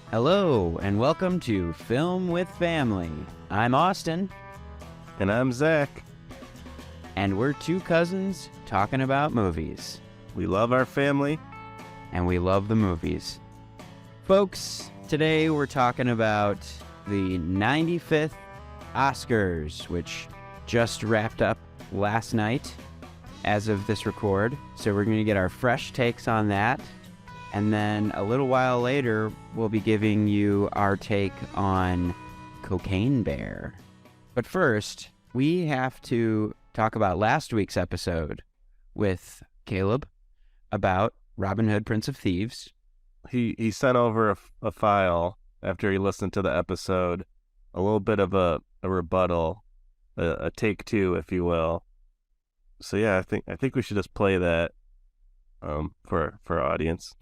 Hello, and welcome to Film with Family. I'm Austin. And I'm Zach. And we're two cousins talking about movies. We love our family. And we love the movies. Folks, today we're talking about the 95th Oscars, which just wrapped up last night as of this record. So we're going to get our fresh takes on that. And then a little while later, we'll be giving you our take on Cocaine Bear. But first, we have to talk about last week's episode with Caleb about Robin Hood, Prince of Thieves. He sent over a file after he listened to the episode, a little bit of a rebuttal, a take two, if you will. So yeah, I think we should just play that for our audience.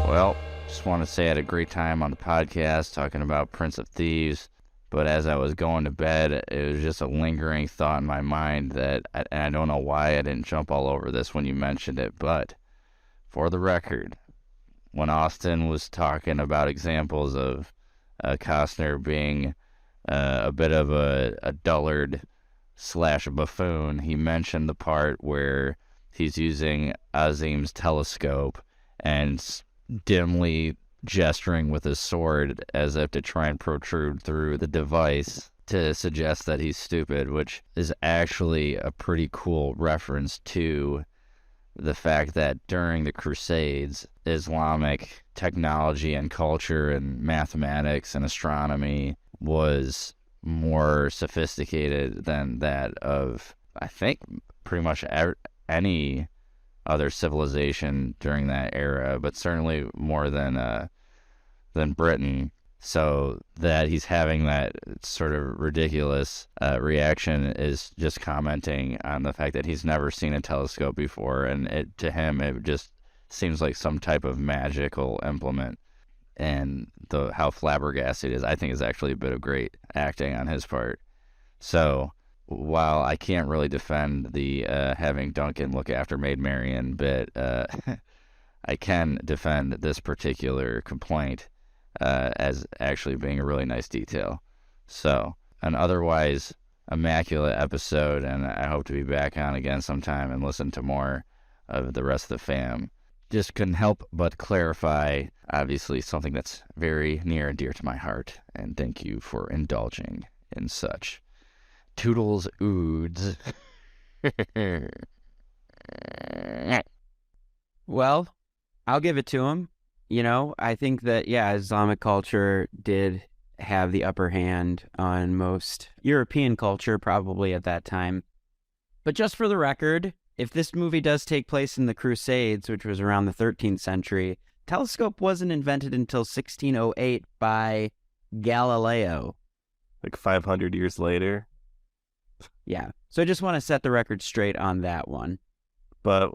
Well, just want to say I had a great time on the podcast talking about Prince of Thieves, but as I was going to bed, it was just a lingering thought in my mind that, and I don't know why I didn't jump all over this when you mentioned it, but for the record, when Austin was talking about examples of Costner being a bit of a dullard / buffoon, he mentioned the part where he's using Azim's telescope and dimly gesturing with his sword as if to try and protrude through the device to suggest that he's stupid, which is actually a pretty cool reference to the fact that during the Crusades, Islamic technology and culture and mathematics and astronomy was more sophisticated than that of, I think, pretty much any other civilization during that era, but certainly more than Britain. So that he's having that sort of ridiculous reaction is just commenting on the fact that he's never seen a telescope before, and to him it just seems like some type of magical implement. And how flabbergasted it is, I think, is actually a bit of great acting on his part. So while I can't really defend the having Duncan look after Maid Marian bit, I can defend this particular complaint as actually being a really nice detail. So, an otherwise immaculate episode, and I hope to be back on again sometime and listen to more of the rest of the fam. Just couldn't help but clarify, obviously, something that's very near and dear to my heart, and thank you for indulging in such. Toodles oods. Well, I'll give it to him. You know, I think that, yeah, Islamic culture did have the upper hand on most European culture probably at that time. But just for the record, if this movie does take place in the Crusades, which was around the 13th century, telescope wasn't invented until 1608 by Galileo. Like 500 years later. Yeah. So I just want to set the record straight on that one. But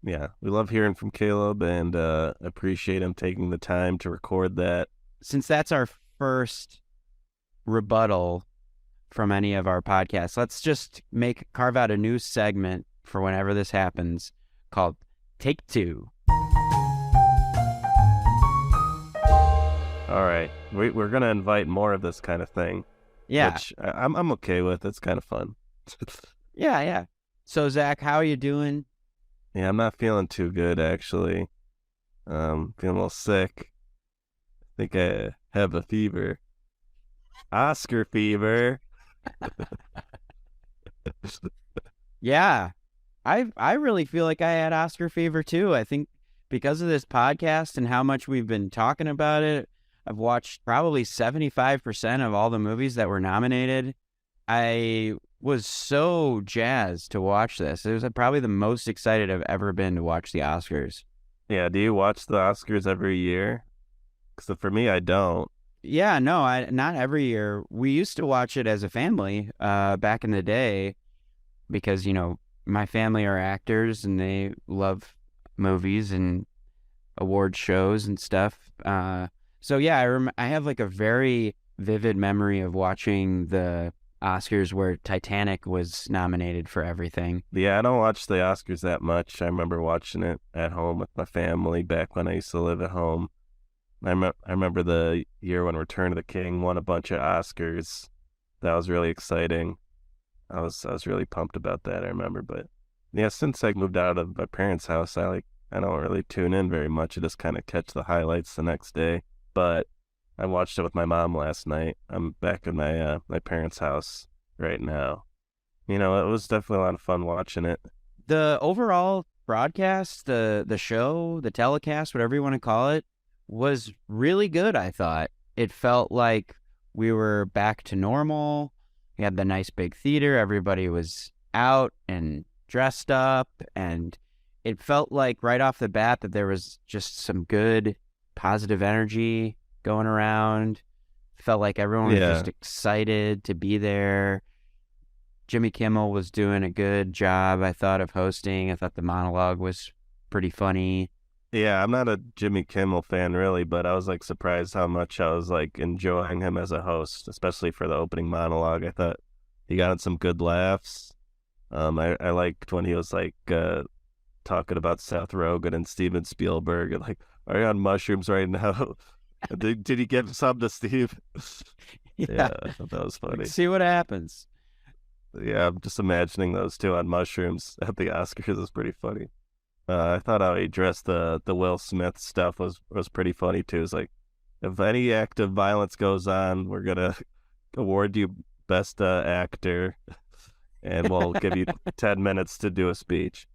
yeah, we love hearing from Caleb and appreciate him taking the time to record that. Since that's our first rebuttal from any of our podcasts, let's just carve out a new segment for whenever this happens called Take Two. All right. We're going to invite more of this kind of thing. Yeah. Which I'm okay with. It's kind of fun. Yeah. So, Zach, how are you doing? Yeah, I'm not feeling too good, actually. Feeling a little sick. I think I have a fever. Oscar fever. Yeah. I really feel like I had Oscar fever, too. I think because of this podcast and how much we've been talking about it, I've watched probably 75% of all the movies that were nominated. I was so jazzed to watch this. It was probably the most excited I've ever been to watch the Oscars. Yeah, do you watch the Oscars every year? Because for me, I don't. Yeah, no, not every year. We used to watch it as a family back in the day because, you know, my family are actors and they love movies and award shows and stuff. So, yeah, I have like a very vivid memory of watching the Oscars where Titanic was nominated for everything. Yeah, I don't watch the Oscars that much. I remember watching it at home with my family back when I used to live at home. I remember the year when Return of the King won a bunch of Oscars. That was really exciting. I was really pumped about that, I remember. But yeah, since I moved out of my parents' house, I don't really tune in very much. I just kind of catch the highlights the next day. But I watched it with my mom last night. I'm back in my parents' house right now. It was definitely a lot of fun watching it. The overall broadcast, the show, the telecast, whatever you want to call it, was really good, I thought. It felt like we were back to normal. We had the nice big theater. Everybody was out and dressed up, and it felt like right off the bat that there was just some good positive energy going around. Felt like everyone was just excited to be there. Jimmy Kimmel was doing a good job, I thought, of hosting. I thought the monologue was pretty funny. Yeah, I'm not a Jimmy Kimmel fan really, but I was surprised how much I was enjoying him as a host, especially for the opening monologue. I thought he got some good laughs. I liked when he was talking about Seth Rogen and Steven Spielberg and are you on mushrooms right now? Did he give some to Steve? Yeah, I thought that was funny. See what happens. Yeah, I'm just imagining those two on mushrooms at the Oscars is pretty funny. I thought how he addressed the Will Smith stuff was pretty funny too. It's if any act of violence goes on, we're gonna award you best actor, and we'll give you 10 minutes to do a speech.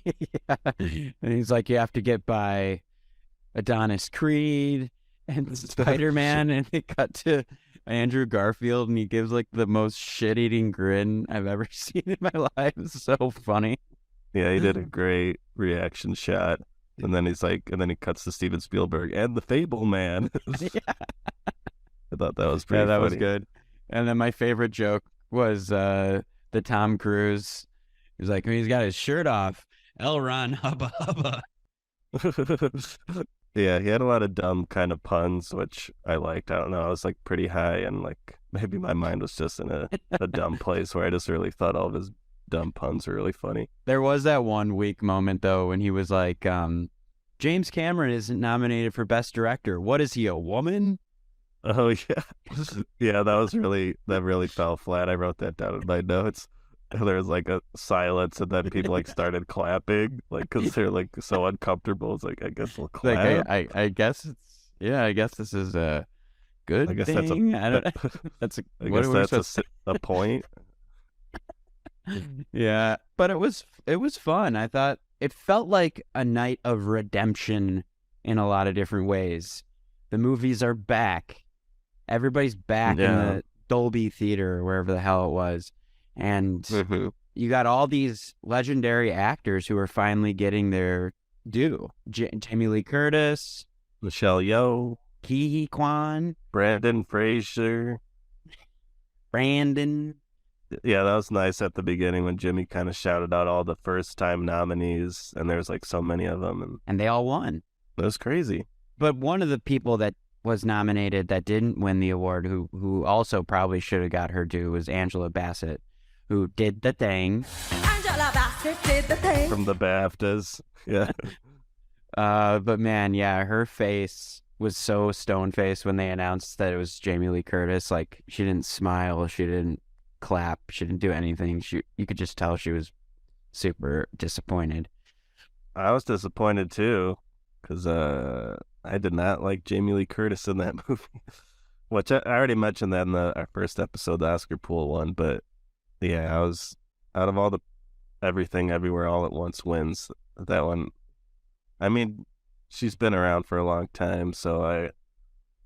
Yeah. And he's like, you have to get by Adonis Creed and Spider-Man, and they cut to Andrew Garfield, and he gives the most shit-eating grin I've ever seen in my life. It's so funny. Yeah, he did a great reaction shot. And then and then he cuts to Steven Spielberg and the Fable Man. Yeah. I thought that was pretty funny. That was good. And then my favorite joke was the Tom Cruise. He's like, when he's got his shirt off, Elron, hubba hubba. Yeah, he had a lot of dumb kind of puns, which I liked. I don't know. I was pretty high, and maybe my mind was just in a dumb place where I just really thought all of his dumb puns were really funny. There was that one weak moment though when he was like, James Cameron isn't nominated for Best Director. What is he, a woman? Oh yeah. Yeah, that really fell flat. I wrote that down in my notes. There was a silence, and then people started clapping because they're so uncomfortable. It's I guess we'll clap. I guess I guess this is a good I guess thing. That's a point. Yeah, but it was fun. I thought it felt like a night of redemption in a lot of different ways. The movies are back. Everybody's back in the Dolby Theater or wherever the hell it was. And you got all these legendary actors who are finally getting their due. Jamie Lee Curtis, Michelle Yeoh, Ke Kwan, Brandon Fraser. Yeah, that was nice at the beginning when Jimmy kind of shouted out all the first-time nominees, and there's so many of them. And they all won. It was crazy. But one of the people that was nominated that didn't win the award, who also probably should have got her due, was Angela Bassett, who did the thing. Angela Bassett did the thing. From the BAFTAs. Yeah. But man, yeah, her face was so stone-faced when they announced that it was Jamie Lee Curtis. She didn't smile, she didn't clap, she didn't do anything. You could just tell she was super disappointed. I was disappointed too, because I did not like Jamie Lee Curtis in that movie. Which I already mentioned that in our first episode, the Oscar Pool one. But yeah, I was out of all the Everything Everywhere All at Once wins. That one, I mean, she's been around for a long time, so I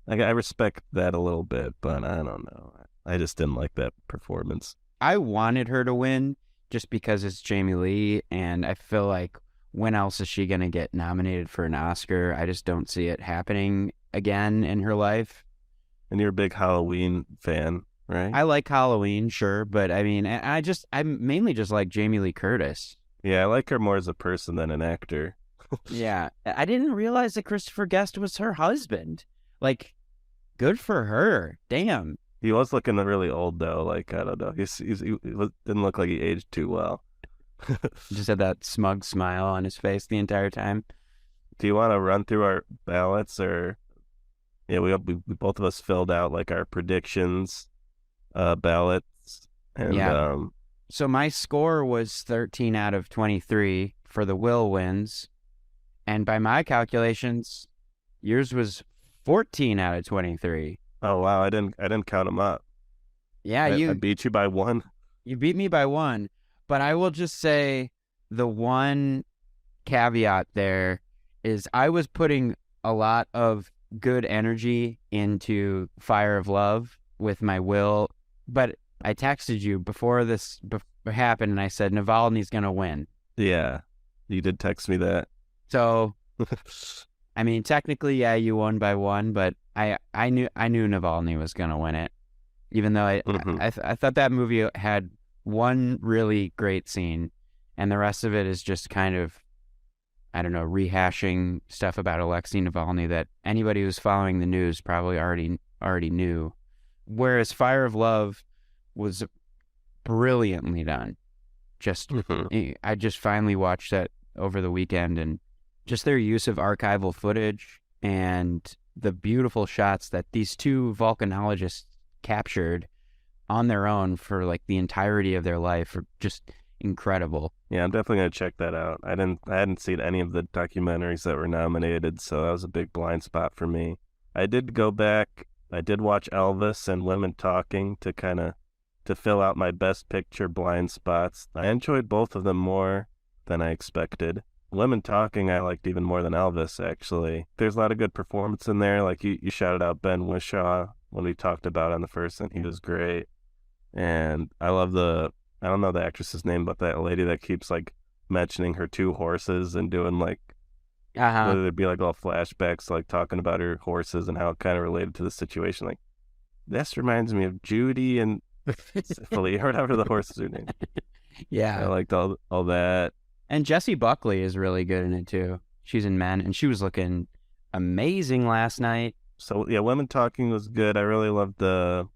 respect that a little bit, but I don't know. I just didn't like that performance. I wanted her to win just because it's Jamie Lee, and I feel like when else is she going to get nominated for an Oscar? I just don't see it happening again in her life. And you're a big Halloween fan, right? I like Halloween, sure, but I mean, I mainly just like Jamie Lee Curtis. Yeah, I like her more as a person than an actor. Yeah, I didn't realize that Christopher Guest was her husband. Good for her. Damn. He was looking really old though. Like I don't know, didn't look like he aged too well. Just had that smug smile on his face the entire time. Do you want to run through our ballots, or yeah, we both of us filled out like our predictions ballots, and Yeah. So my score was 13 out of 23 for the Will wins, and by my calculations, yours was 14 out of 23. oh wow, I didn't count them up. Yeah, I beat you by one. you beat me by one, but I will just say the one caveat there is I was putting a lot of good energy into Fire of Love with my Will, but I texted you before this happened and I said Navalny's going to win. Yeah, you did text me that. So, I mean, technically, yeah, you won by one, but I knew Navalny was going to win it, even though I thought that movie had one really great scene, and the rest of it is just kind of, I don't know, rehashing stuff about Alexei Navalny that anybody who's following the news probably already knew. Whereas Fire of Love was brilliantly done. I just finally watched that over the weekend, and just their use of archival footage and the beautiful shots that these two volcanologists captured on their own for like the entirety of their life are just incredible. Yeah, I'm definitely gonna check that out. I hadn't seen any of the documentaries that were nominated, so that was a big blind spot for me. I did go back. I did watch Elvis and Women Talking to fill out my best picture blind spots. I enjoyed both of them more than I expected. Women Talking I liked even more than Elvis, actually. There's a lot of good performance in there. Like you shouted out Ben Whishaw when we talked about it on the first, and he was great. And I love I don't know the actress's name, but that lady that keeps like mentioning her two horses and doing like, there'd be like all flashbacks, like talking about her horses and how it kind of related to the situation. Like, this reminds me of Judy and Syphilis, or whatever the horses are named. Yeah. I liked all that. And Jessie Buckley is really good in it too. She's in Men, and she was looking amazing last night. So yeah, Women Talking was good. I really loved the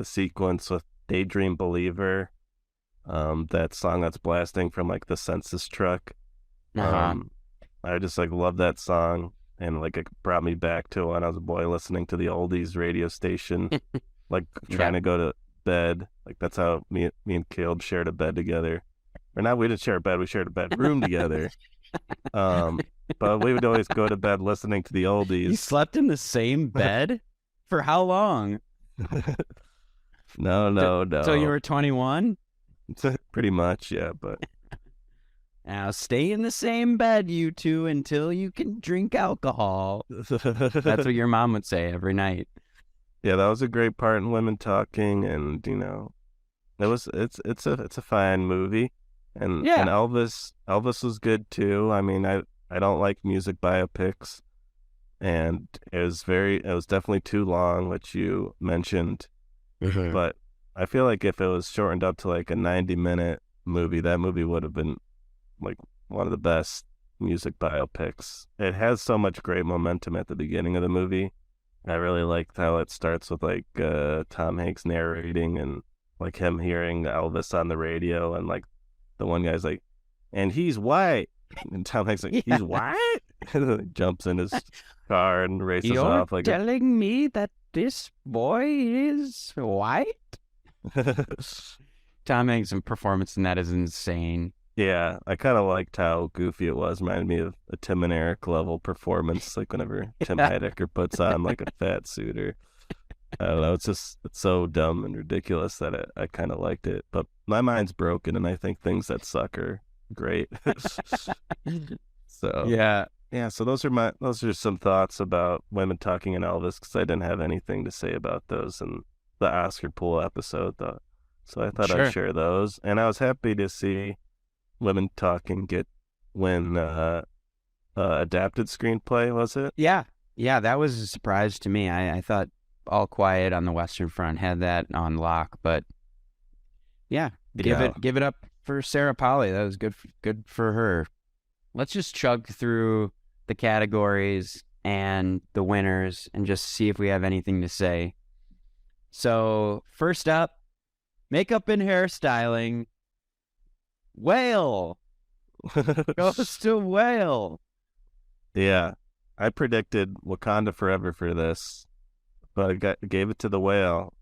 sequence with Daydream Believer, that song that's blasting from like the census truck. I just like love that song, and like it brought me back to when I was a boy listening to the oldies radio station, like trying to go to bed. Like that's how me and Caleb shared a bed together. Or not, we didn't share a bed, we shared a bedroom together. But we would always go to bed listening to the oldies. You slept in the same bed? For how long? No. So you were 21? Pretty much, yeah, but now stay in the same bed, you two, until you can drink alcohol. That's what your mom would say every night. Yeah, that was a great part in Women Talking, and you know, it's a fine movie, and Elvis was good too. I mean, I don't like music biopics, and it was definitely too long, which you mentioned, but I feel like if it was shortened up to like a 90-minute movie, that movie would have been like one of the best music biopics. It has so much great momentum at the beginning of the movie. I really liked how it starts with like Tom Hanks narrating and like him hearing Elvis on the radio, and like the one guy's like, and he's white, and Tom Hanks like, he's white, and then he jumps in his car and races off. Like, telling me that this boy is white? Tom Hanks' performance in that is insane. Yeah, I kind of liked how goofy it was. Reminded me of a Tim and Eric level performance, like whenever Tim Heidecker puts on like a fat suit, or I don't know. It's so dumb and ridiculous that I kind of liked it. But my mind's broken, and I think things that suck are great. So yeah. So those are some thoughts about Women Talking and Elvis, because I didn't have anything to say about those in the Oscar pool episode, though. So I thought I'd share those, and I was happy to see Women Talking win adapted screenplay, was it? Yeah, that was a surprise to me. I thought All Quiet on the Western Front had that on lock, but give it up for Sarah Polley. That was good for her. Let's just chug through the categories and the winners and just see if we have anything to say. So first up, makeup and hairstyling. Whale goes to Whale. Yeah, I predicted Wakanda Forever for this, but gave it to the Whale.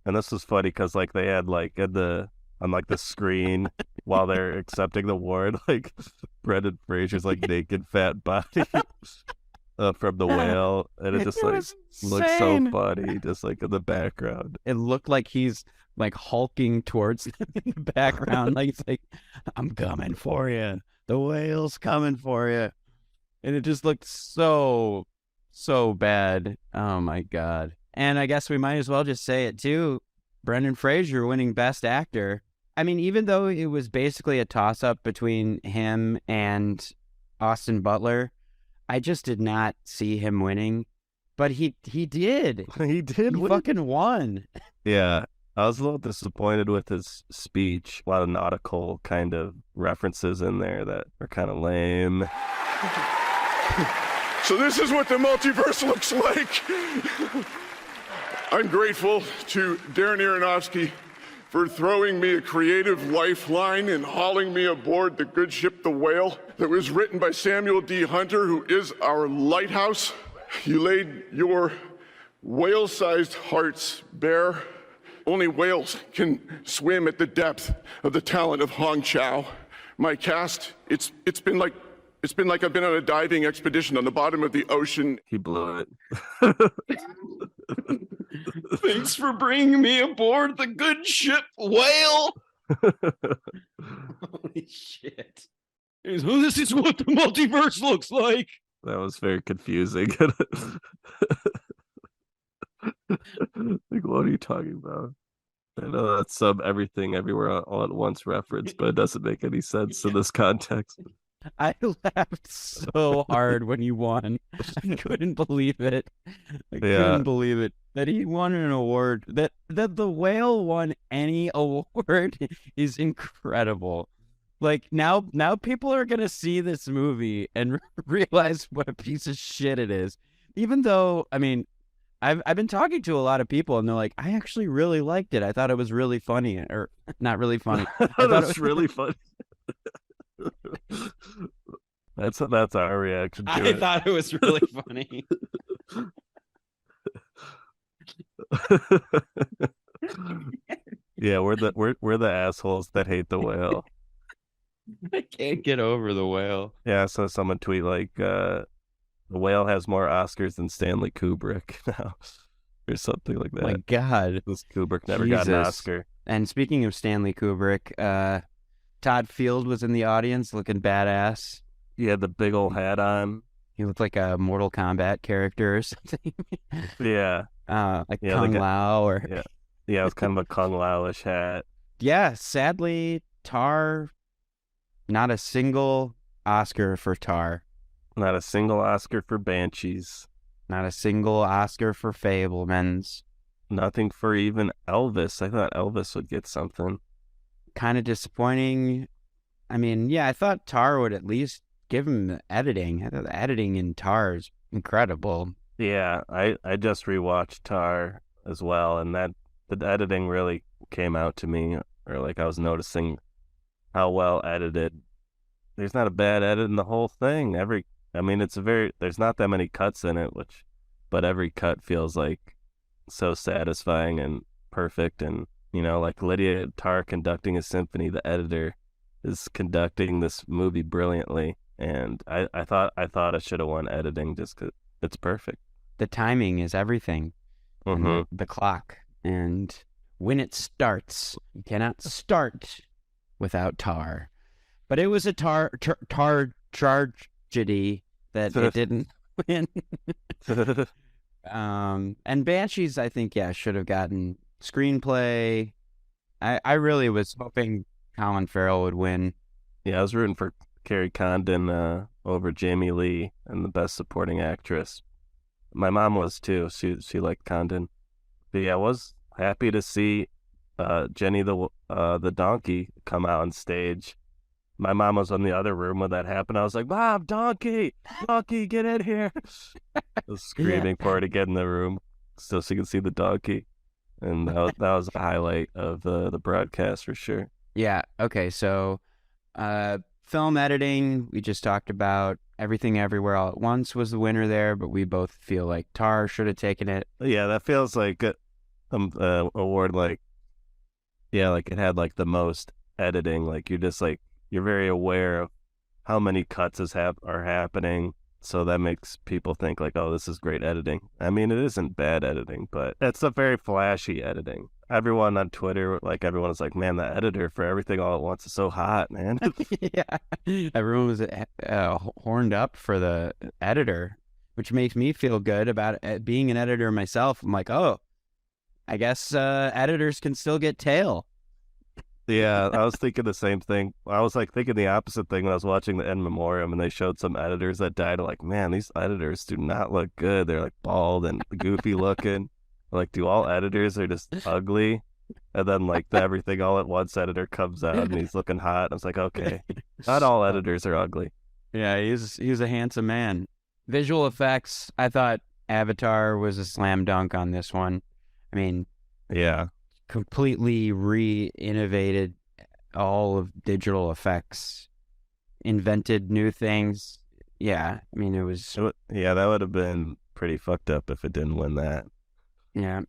And this was funny because like they had like on like the screen while they're accepting the award, like Brendan Fraser's like naked fat body from the Whale, and it just like looks so funny, just like in the background. It looked like he's like hulking towards them in the background, like it's like, I'm coming for you. The whale's coming for you, and it just looked so bad. Oh my god! And I guess we might as well just say it too. Brendan Fraser winning Best Actor. I mean, even though it was basically a toss-up between him and Austin Butler, I just did not see him winning. But he did. He did He win. fucking won. Yeah, I was a little disappointed with his speech. A lot of nautical kind of references in there that are kind of lame. So this is what the multiverse looks like. I'm grateful to Darren Aronofsky for throwing me a creative lifeline and hauling me aboard the good ship, the Whale, that was written by Samuel D. Hunter, who is our lighthouse. You laid your whale-sized hearts bare. Only whales can swim at the depth of the talent of Hong Chow. My cast, it's been like I've been on a diving expedition on the bottom of the ocean. He blew it. Thanks for bringing me aboard the good ship, Whale. Holy shit. This is what the multiverse looks like. That was very confusing. Like, what are you talking about? I know that's some everything everywhere all at once reference, but it doesn't make any sense in this context. I laughed so hard when he won. I couldn't believe it. I couldn't believe it that he won an award. That the Whale won any award is incredible. Like now people are gonna see this movie and realize what a piece of shit it is. Even though, I mean, I've been talking to a lot of people and they're like, I actually really liked it. I thought it was really funny, or not really funny. I thought That's it was really funny. That's our reaction to it. I thought it was really funny. Yeah, we're the assholes that hate the Whale. I can't get over the Whale. Yeah, I saw someone tweet like the Whale has more Oscars than Stanley Kubrick now, or something like that. My God, this Kubrick never got an Oscar. And speaking of Stanley Kubrick, Todd Field was in the audience looking badass. He had the big old hat on. He looked like a Mortal Kombat character or something. Yeah. Like Kung Lao or... Yeah, it was kind of a Kung Lao-ish hat. Yeah, sadly, Tar, not a single Oscar for Tar. Not a single Oscar for Banshees. Not a single Oscar for Fabelmans. Nothing for even Elvis. I thought Elvis would get something. Kind of disappointing. I mean, yeah, I thought Tar would at least give him the editing. I thought the editing in Tar is incredible. Yeah, I just rewatched Tar as well, and the editing really came out to me, or like I was noticing how well edited. There's not a bad edit in the whole thing. There's not that many cuts in it, but every cut feels like so satisfying and perfect. And, you know, like Lydia Tarr conducting a symphony, the editor is conducting this movie brilliantly. And I thought I should have won editing just because it's perfect. The timing is everything. Mm-hmm. The clock. And when it starts, you cannot start without Tar. But it was a tar tragedy that it didn't win. And Banshees, I think, should have gotten screenplay. I really was hoping Colin Farrell would win. Yeah, I was rooting for Carrie Condon over Jamie Lee and the Best Supporting Actress. My mom was too. She liked Condon. But yeah, I was happy to see Jenny the donkey come out on stage. My mom was in the other room when that happened. I was like, Mom, donkey, get in here. I was screaming for her to get in the room so she could see the donkey. and that was the highlight of the broadcast for sure. Yeah. Okay. So, film editing, we just talked about. Everything Everywhere All at Once was the winner there, but we both feel like Tar should have taken it. Yeah, that feels like a award. Like, yeah, like it had like the most editing. Like you're very aware of how many cuts are happening. So that makes people think like, oh, this is great editing. I mean, it isn't bad editing, but it's a very flashy editing. Everyone on Twitter, like everyone was like, man, the editor for Everything All at Once is so hot, man. Yeah. Everyone was horned up for the editor, which makes me feel good about it. Being an editor myself. I'm like, oh, I guess editors can still get tail. Yeah, I was thinking the same thing. I was like thinking the opposite thing when I was watching the In Memoriam and they showed some editors that died. I'm like, man, these editors do not look good. They're like bald and goofy looking. Like, do all editors are just ugly? And then like the Everything All at Once editor comes out and he's looking hot. I was like, okay, not all editors are ugly. Yeah, he's a handsome man. Visual effects, I thought Avatar was a slam dunk on this one. I mean, Yeah. completely re-innovated all of digital effects, invented new things. Yeah, I mean, it was, Yeah, that would have been pretty fucked up if it didn't win that. yeah.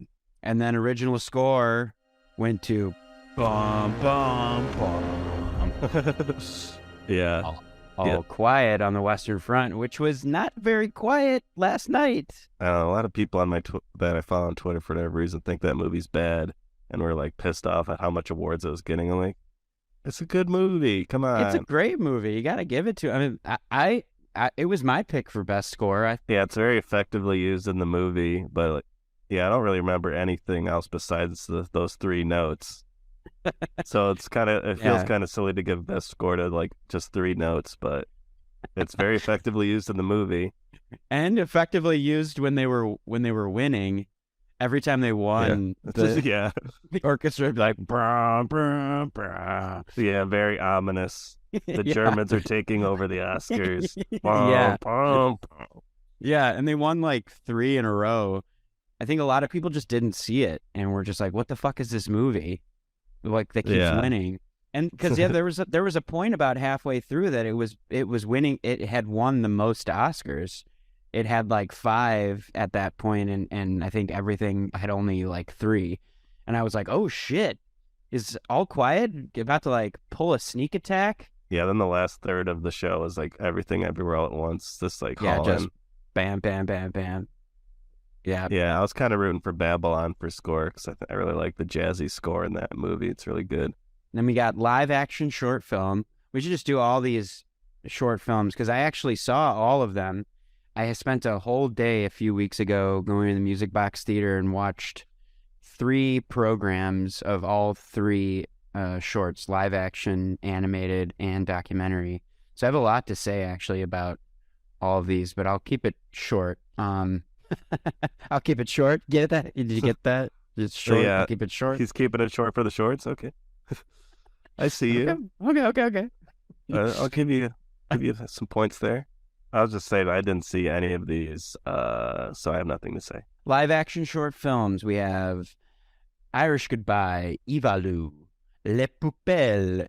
And then original score went to bum, bum, bum. Yeah. All quiet on the Western Front, which was not very quiet last night. I don't know, a lot of people on that I follow on Twitter for whatever reason think that movie's bad and were like pissed off at how much awards it was getting. I'm like, it's a good movie. Come on. It's a great movie. You got to give it to. I mean, I it was my pick for best score. Yeah, it's very effectively used in the movie, but like, yeah, I don't really remember anything else besides those three notes. So it feels kind of silly to give best score to like just three notes, but it's very effectively used in the movie and effectively used when they were winning. Every time they won, yeah, the orchestra would be like, brah, brah, brah. Yeah, very ominous. The Yeah. Germans are taking over the Oscars. Yeah. Bum, bum. Yeah, and they won like 3 in a row. I think a lot of people just didn't see it and were just like, what the fuck is this movie? Like, that keeps winning. And because there was a point about halfway through that it was winning. It had won the most Oscars. It had like 5 at that point, and I think Everything had only like 3. And I was like, oh shit, is All Quiet about to like pull a sneak attack? Yeah, then the last third of the show is like Everything Everywhere All at Once. Just like Just bam, bam, bam, bam. Yeah. Yeah, I was kind of rooting for Babylon for score because I really like the jazzy score in that movie. It's really good. Then we got live action short film. We should just do all these short films because I actually saw all of them. I spent a whole day a few weeks ago going to the Music Box Theater and watched 3 programs of all 3 shorts, live action, animated, and documentary. So I have a lot to say actually about all of these, but I'll keep it short. I'll keep it short. Get that? Did you get that? It's short. Yeah, I'll keep it short. He's keeping it short for the shorts. Okay, I see you. Okay. I'll give you some points there. I'll just say that I didn't see any of these, so I have nothing to say. Live action short films. We have Irish Goodbye, Ivalu, Les Poupelles,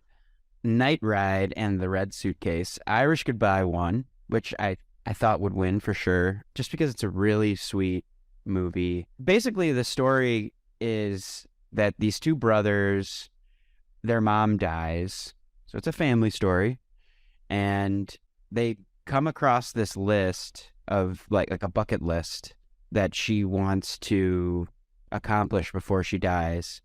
Night Ride, and The Red Suitcase. Irish Goodbye won, which I thought would win for sure, just because it's a really sweet movie. Basically, the story is that these 2 brothers, their mom dies, so it's a family story, and they come across this list of like a bucket list that she wants to accomplish before she dies.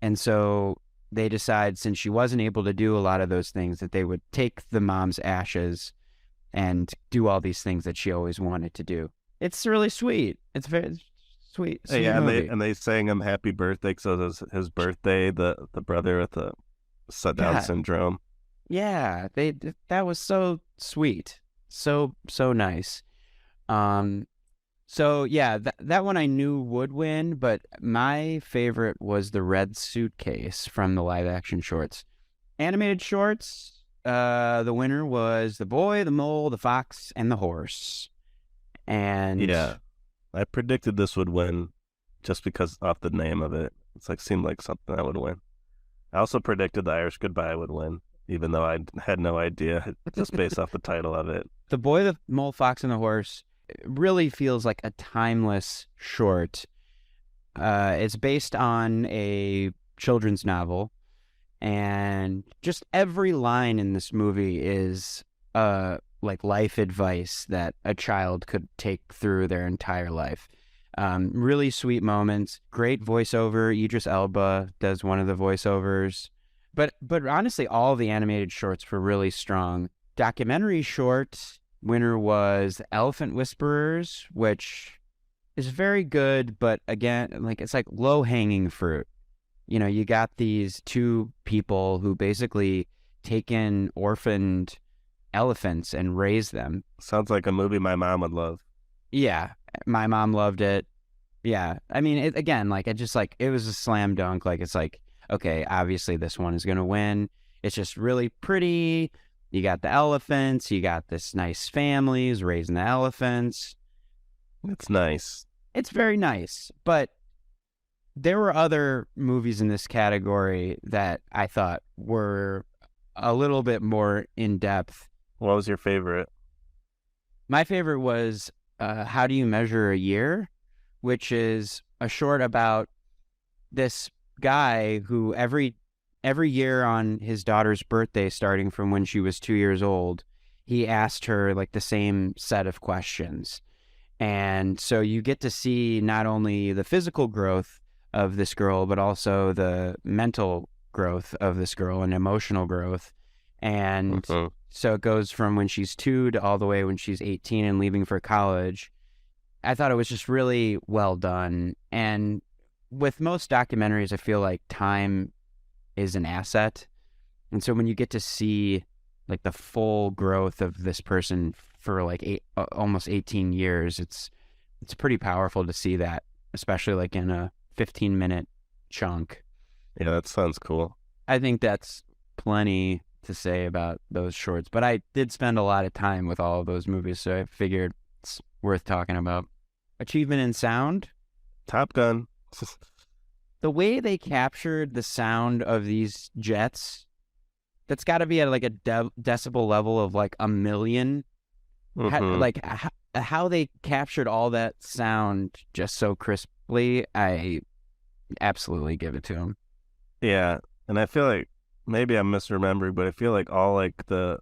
And so they decide, since she wasn't able to do a lot of those things, that they would take the mom's ashes and do all these things that she always wanted to do. It's really sweet. It's very sweet. Yeah, movie. and they sang him happy birthday because it was his birthday, the brother with the Down syndrome. Yeah, that was so sweet. So nice. So yeah, that one I knew would win, but my favorite was The Red Suitcase from the live action shorts. Animated shorts, the winner was The Boy, the Mole, the Fox, and the Horse. And yeah, I predicted this would win just because off the name of it. It's like seemed like something that would win. I also predicted The Irish Goodbye would win, even though I had no idea, just based off the title of it. The Boy, the Mole, Fox, and the Horse really feels like a timeless short. It's based on a children's novel, and just every line in this movie is like life advice that a child could take through their entire life. Really sweet moments, great voiceover. Idris Elba does one of the voiceovers, but honestly, all the animated shorts were really strong. Documentary short winner was Elephant Whisperers, which is very good, but again, like it's like low hanging fruit. You know, you got these two people who basically take in orphaned elephants and raise them. Sounds like a movie my mom would love. Yeah, my mom loved it. Yeah, I mean, it was a slam dunk. Like, it's like, okay, obviously this one is going to win. It's just really pretty. You got the elephants. You got this nice families raising the elephants. It's nice. It's very nice. But there were other movies in this category that I thought were a little bit more in depth. What was your favorite? My favorite was How Do You Measure a Year, which is a short about this guy who every year on his daughter's birthday, starting from when she was 2 years old, he asked her like the same set of questions. And so you get to see not only the physical growth of this girl, but also the mental growth of this girl and emotional growth. And so it goes from when she's 2 to all the way when she's 18 and leaving for college. I thought it was just really well done. And with most documentaries, I feel like time is an asset. And so when you get to see like the full growth of this person for like almost 18 years, it's pretty powerful to see that, especially like in a 15-minute chunk. Yeah, that sounds cool. I think that's plenty to say about those shorts, but I did spend a lot of time with all of those movies, so I figured it's worth talking about. Achievement in sound. Top Gun. The way they captured the sound of these jets, that's got to be at like a decibel level of like a million. How they captured all that sound just so crisply, I absolutely give it to them. Yeah, and I feel like maybe I'm misremembering, but I feel like all like the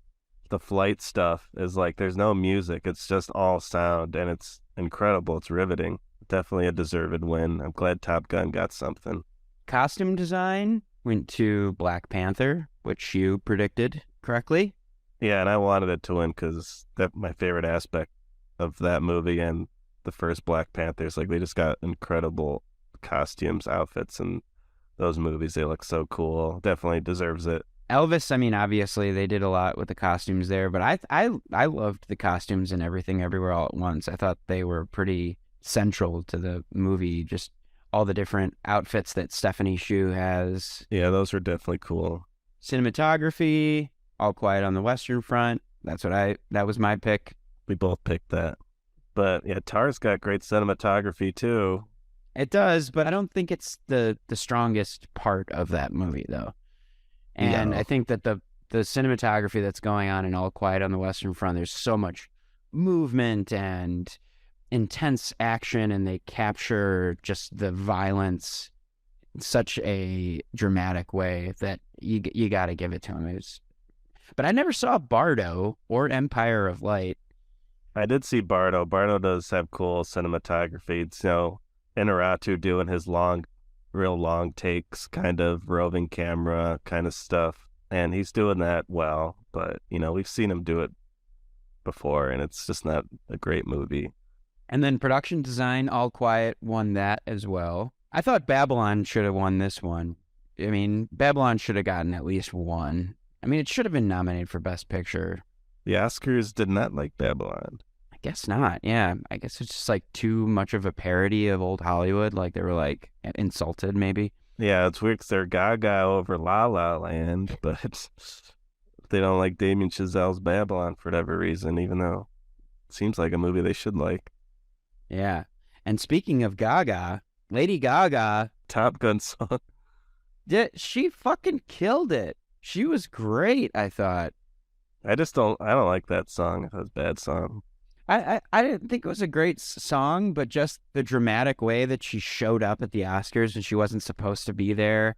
flight stuff is like there's no music, it's just all sound, and it's incredible. It's riveting. Definitely a deserved win. I'm glad Top Gun got something. Costume design went to Black Panther, which you predicted correctly. Yeah, and I wanted it to win because that's my favorite aspect of that movie and the first Black Panthers. Like, they just got incredible costumes, outfits, and those movies, they look so cool. Definitely deserves it. Elvis, I mean, obviously they did a lot with the costumes there, but I loved the costumes and Everything Everywhere All at Once. I thought they were pretty central to the movie, just all the different outfits that Stephanie Hsu has. Yeah, those were definitely cool. Cinematography, All Quiet on the Western Front. That was my pick. We both picked that. But yeah, Tar's got great cinematography too. It does, but I don't think it's the strongest part of that movie though. And No. I think that the cinematography that's going on in All Quiet on the Western Front, there's so much movement and intense action, and they capture just the violence in such a dramatic way that you got to give it to him. But I never saw Bardo or Empire of Light. I did see Bardo. Bardo does have cool cinematography. It's, Inarritu doing his real long takes, kind of roving camera kind of stuff. And he's doing that well. But, we've seen him do it before, and it's just not a great movie. And then production design, All Quiet won that as well. I thought Babylon should have won this one. I mean, Babylon should have gotten at least one. I mean, it should have been nominated for Best Picture. The Oscars did not like Babylon. I guess not. Yeah, I guess it's just like too much of a parody of old Hollywood. Like they were like insulted, maybe. Yeah, it's weird 'cause they're gaga over La La Land, but they don't like Damien Chazelle's Babylon for whatever reason, even though it seems like a movie they should like. Yeah. And speaking of Gaga, Lady Gaga, Top Gun song. she fucking killed it. She was great, I thought. I don't like that song. It's a bad song. I didn't think it was a great song, but just the dramatic way that she showed up at the Oscars and she wasn't supposed to be there.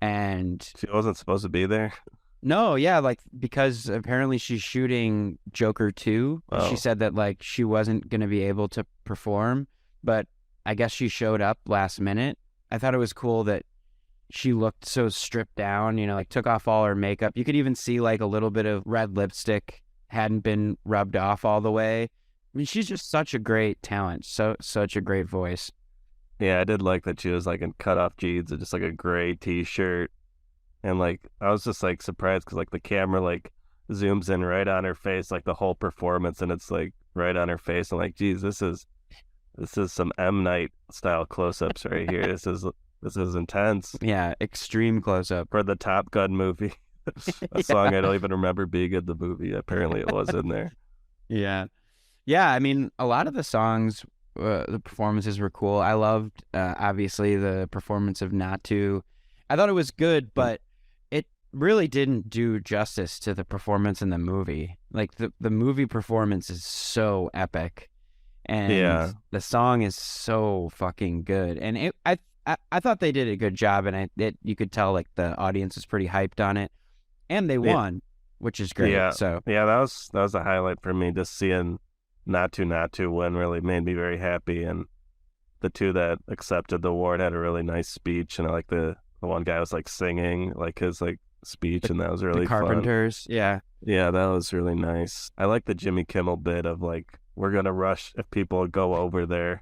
And She wasn't supposed to be there. no, yeah, like because apparently she's shooting Joker 2. Oh. She said that like she wasn't going to be able to perform, but I guess she showed up last minute. I thought it was cool that she looked so stripped down, like took off all her makeup. You could even see like a little bit of red lipstick hadn't been rubbed off all the way. I mean, she's just such a great talent, such a great voice. Yeah, I did like that she was like in cutoff jeans and just like a gray t-shirt. And like, I was just like surprised because like the camera like zooms in right on her face, like the whole performance, and it's like right on her face. I'm like, geez, this is some M. Night style close-ups right here. This is intense. Yeah, extreme close-up. For the Top Gun movie. A song I don't even remember being in the movie. Apparently it was in there. Yeah. Yeah, I mean, a lot of the songs, the performances were cool. I loved, obviously, the performance of Natu. I thought it was good, but it really didn't do justice to the performance in the movie. Like, the movie performance is so epic, and the song is so fucking good. And I thought they did a good job, and you could tell, like, the audience was pretty hyped on it, and they won, which is great. Yeah, so yeah, that was a highlight for me. Just seeing Natu win really made me very happy, and the two that accepted the award had a really nice speech, and I like the one guy was like singing like his like speech, and that was really the Carpenters, fun. yeah, that was really nice. I like the Jimmy Kimmel bit of like, we're gonna rush if people go over their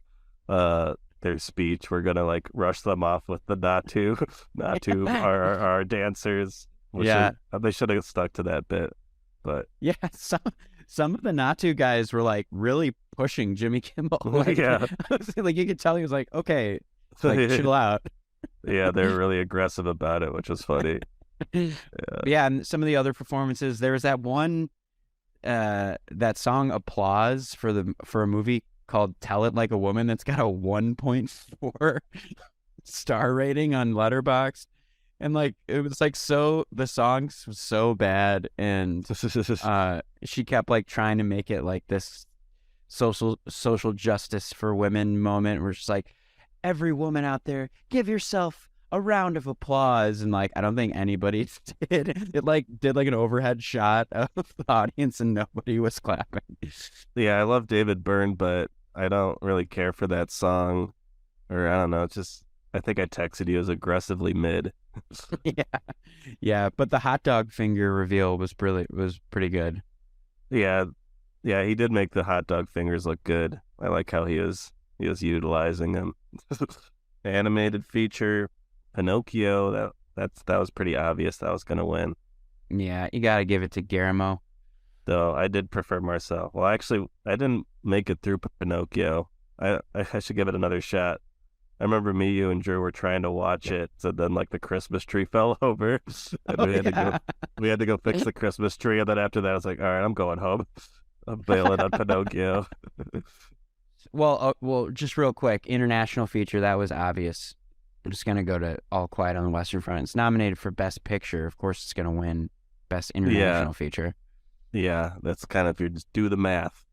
speech, we're gonna like rush them off with the Natu our dancers. They should have stuck to that bit, but yeah, some of the Natu guys were like really pushing Jimmy Kimmel. Like, like you could tell he was like, okay, like chill out. Yeah, they're really aggressive about it, which was funny. Yeah, and some of the other performances, there was that one that song Applause for a movie called Tell It Like a Woman that's got a 1.4 star rating on Letterboxd. And like it was like the song was so bad, and she kept like trying to make it like this social justice for women moment where she's like, every woman out there, give yourself a round of applause. And like I don't think anybody did. It like did like an overhead shot of the audience and nobody was clapping. Yeah, I love David Byrne, but I don't really care for that song. Or I don't know, it's just, I think I texted you as aggressively mid. Yeah, but the hot dog finger reveal was pretty good. Yeah, he did make the hot dog fingers look good. I like how he was utilizing them. Animated feature, Pinocchio. That was pretty obvious that was gonna win. Yeah, you gotta give it to Guillermo. Though I did prefer Marcel. Well, actually, I didn't make it through Pinocchio. I should give it another shot. I remember me, you, and Drew were trying to watch it, so then like the Christmas tree fell over, and we had to go fix the Christmas tree, and then after that, I was like, all right, I'm going home. I'm bailing on Pinocchio. Well, just real quick, international feature, that was obvious. I'm just gonna go to All Quiet on the Western Front. It's nominated for Best Picture. Of course, it's gonna win Best International Feature. Yeah, that's kind of, you just do the math.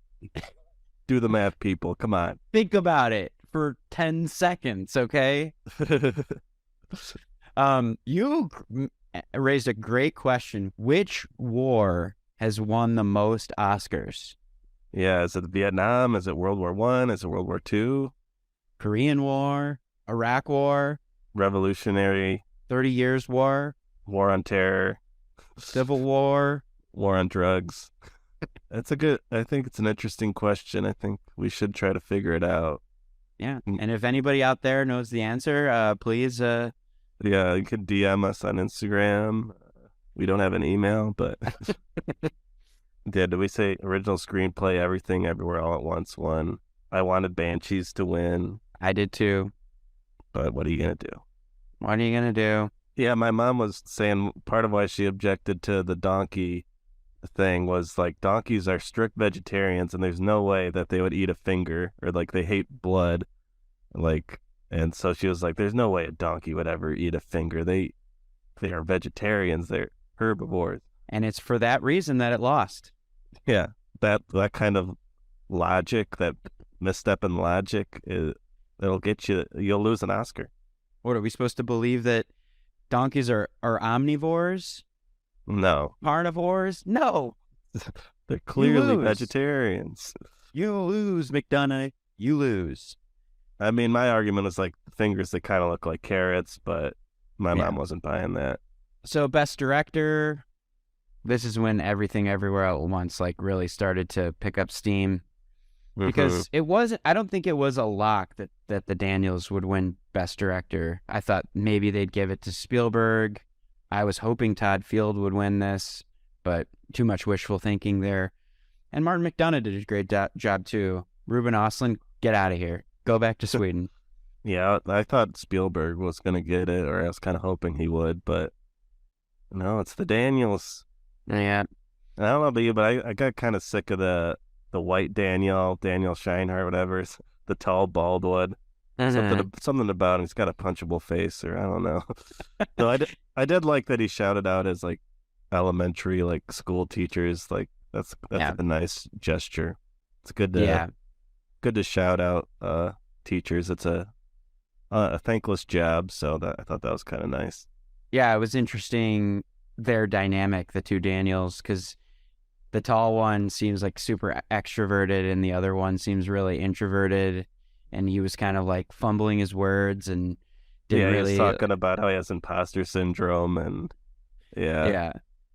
Do the math, people. Come on. Think about it for 10 seconds, okay? You raised a great question. Which war has won the most Oscars? Yeah, is it Vietnam? Is it World War I? Is it World War II? Korean War? Iraq War? Revolutionary? 30 Years War? War on Terror? Civil War? War on drugs? I think it's an interesting question. I think we should try to figure it out. Yeah, and if anybody out there knows the answer, please. Yeah, you could DM us on Instagram. We don't have an email, but yeah, did we say original screenplay, Everything, Everywhere, All at Once won? I wanted Banshees to win. I did too. But what are you gonna do? What are you gonna do? Yeah, my mom was saying part of why she objected to the donkey thing was like donkeys are strict vegetarians and there's no way that they would eat a finger, or like they hate blood. Like And so she was like, "There's no way a donkey would ever eat a finger. They are vegetarians. They're herbivores." And it's for that reason that it lost. Yeah, that kind of logic, that misstep in logic, it'll get you. You'll lose an Oscar. What, are we supposed to believe that donkeys are omnivores? No, Carnivores? No. they're clearly lose. vegetarians. You lose, McDonough. You lose. I mean, my argument is like fingers that kind of look like carrots, but my mom wasn't buying that. So best director, this is when Everything Everywhere All at Once like really started to pick up steam. Because it wasn't, I don't think it was a lock that the Daniels would win best director. I thought maybe they'd give it to Spielberg. I was hoping Todd Field would win this, but too much wishful thinking there. And Martin McDonagh did a great job too. Ruben Östlund, get out of here. Go back to Sweden. Yeah, I thought Spielberg was going to get it, or I was kind of hoping he would, but no, it's the Daniels. Yeah. I don't know about you, but I got kind of sick of the white Daniel Scheinhardt, whatever, the tall, bald one. Something about him. He's got a punchable face, or I don't know. So I did like that he shouted out his like elementary like school teachers. Like that's a nice gesture. It's good to shout out teachers. It's a thankless job, so I thought that was kind of nice. Yeah, it was interesting, their dynamic, the two Daniels, because the tall one seems like super extroverted and the other one seems really introverted, and he was kind of like fumbling his words and didn't really... he was talking about how he has imposter syndrome and yeah.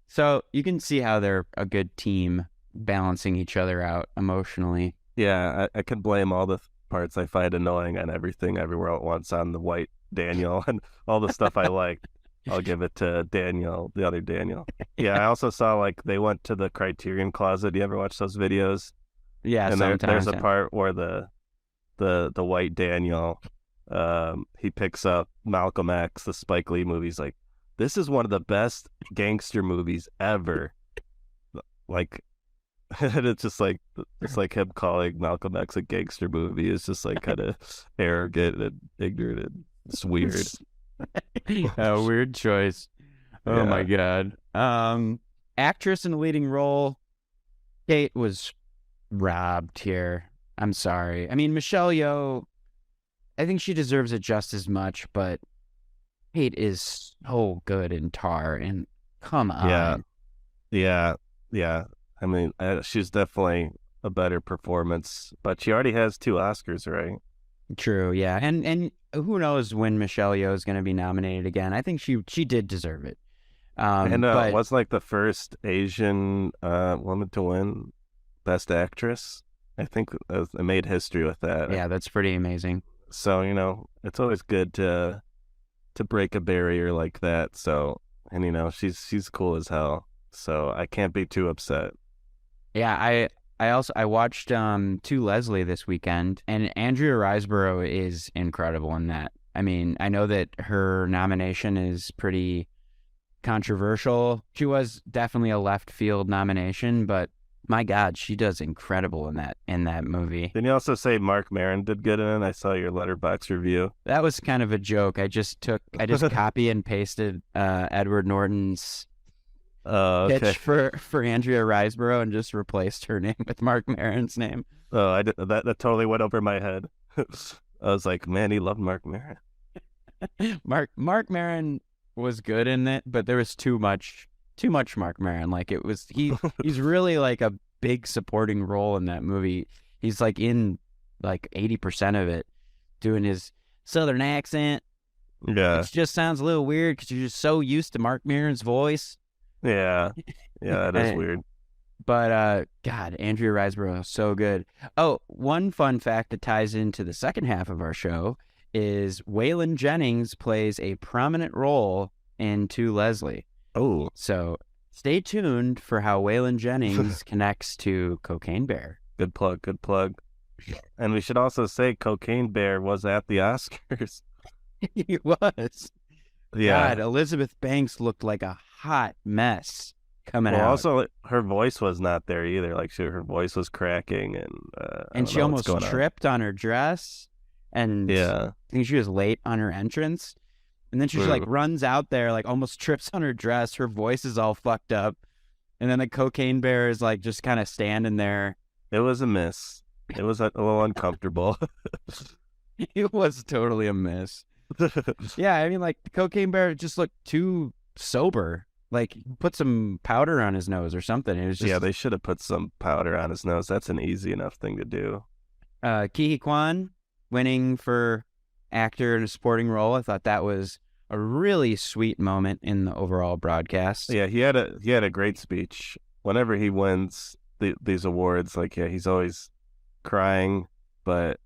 So you can see how they're a good team balancing each other out emotionally. Yeah, I could blame all the parts I find annoying on Everything Everywhere at Once on the white Daniel, and all the stuff I liked, I'll give it to Daniel, the other Daniel. Yeah, I also saw like they went to the Criterion Closet. Do you ever watch those videos? Yeah, and sometimes. there's a part where the white Daniel, he picks up Malcolm X, the Spike Lee movie. He's like, "This is one of the best gangster movies ever." Like, and it's like him calling Malcolm X a gangster movie. It's just like kind of arrogant and ignorant, and it's weird. A weird choice. Oh my God. Actress in the leading role, Kate was robbed here. I'm sorry. I mean, Michelle Yeoh, I think she deserves it just as much, but Kate is so good in Tar, and come on. Yeah. I mean, she's definitely a better performance, but she already has 2 Oscars, right? True, yeah. And who knows when Michelle Yeoh is going to be nominated again. I think she did deserve it. But was like the first Asian woman to win Best Actress. I think it made history with that. Yeah, that's pretty amazing. So, it's always good to break a barrier like that. So, and she's cool as hell. So I can't be too upset. Yeah, I watched To Leslie this weekend, and Andrea Riseborough is incredible in that. I mean, I know that her nomination is pretty controversial. She was definitely a left field nomination, but my God, she does incredible in that movie. Didn't you also say Mark Maron did good in it? I saw your Letterboxd review. That was kind of a joke. I just copy and pasted Edward Norton's pitch for Andrea Riseborough and just replaced her name with Mark Maron's name. Oh, I did, that totally went over my head. I was like, man, he loved Mark Maron. Mark Maron was good in it, but there was too much Mark Maron. Like he's really like a big supporting role in that movie. He's like in like 80% of it, doing his Southern accent. Yeah, it just sounds a little weird because you're just so used to Mark Maron's voice. Yeah, that is weird. But God, Andrea Riseborough is so good. Oh, one fun fact that ties into the second half of our show is Waylon Jennings plays a prominent role in To Leslie. Oh, so stay tuned for how Waylon Jennings connects to Cocaine Bear. Good plug. And we should also say Cocaine Bear was at the Oscars. He was. Yeah. God, Elizabeth Banks looked like a hot mess coming out. Also, her voice was not there either. Like her voice was cracking, and she almost tripped on her dress. and Yeah. I think she was late on her entrance. And then she just like runs out there, like almost trips on her dress. Her voice is all fucked up. And then the cocaine bear is like just kind of standing there. It was a miss. It was a little uncomfortable. It was totally a miss. Yeah, I mean, like the cocaine bear just looked too sober. Like put some powder on his nose or something. It was just they should have put some powder on his nose. That's an easy enough thing to do. Ke Huy Quan winning for actor in a supporting role. I thought that was a really sweet moment in the overall broadcast. Yeah, he had a great speech. Whenever he wins these awards, like he's always crying, but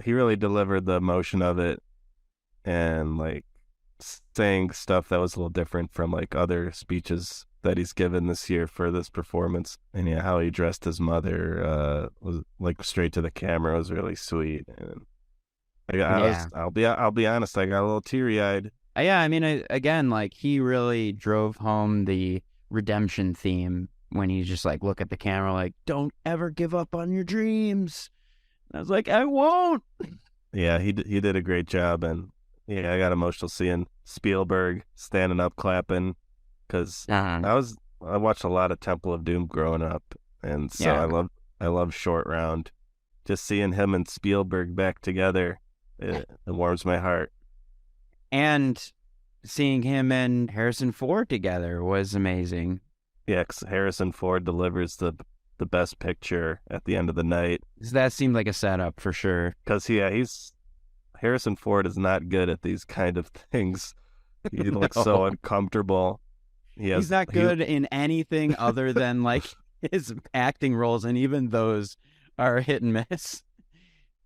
he really delivered the emotion of it, and like saying stuff that was a little different from like other speeches that he's given this year for this performance. And how he addressed his mother was like straight to the camera. It was really sweet. And I'll be honest, I got a little teary eyed. Yeah, I mean, again, like he really drove home the redemption theme when he just like look at the camera, like, don't ever give up on your dreams. And I was like, I won't. Yeah, he did a great job, and I got emotional seeing Spielberg standing up clapping, because I watched a lot of Temple of Doom growing up, and so I love Short Round. Just seeing him and Spielberg back together, it warms my heart. And seeing him and Harrison Ford together was amazing. Yeah, 'cause Harrison Ford delivers the best picture at the end of the night. That seemed like a setup for sure. Because Harrison Ford is not good at these kind of things. He looks so uncomfortable. He's not good in anything other than like his acting roles, and even those are hit and miss.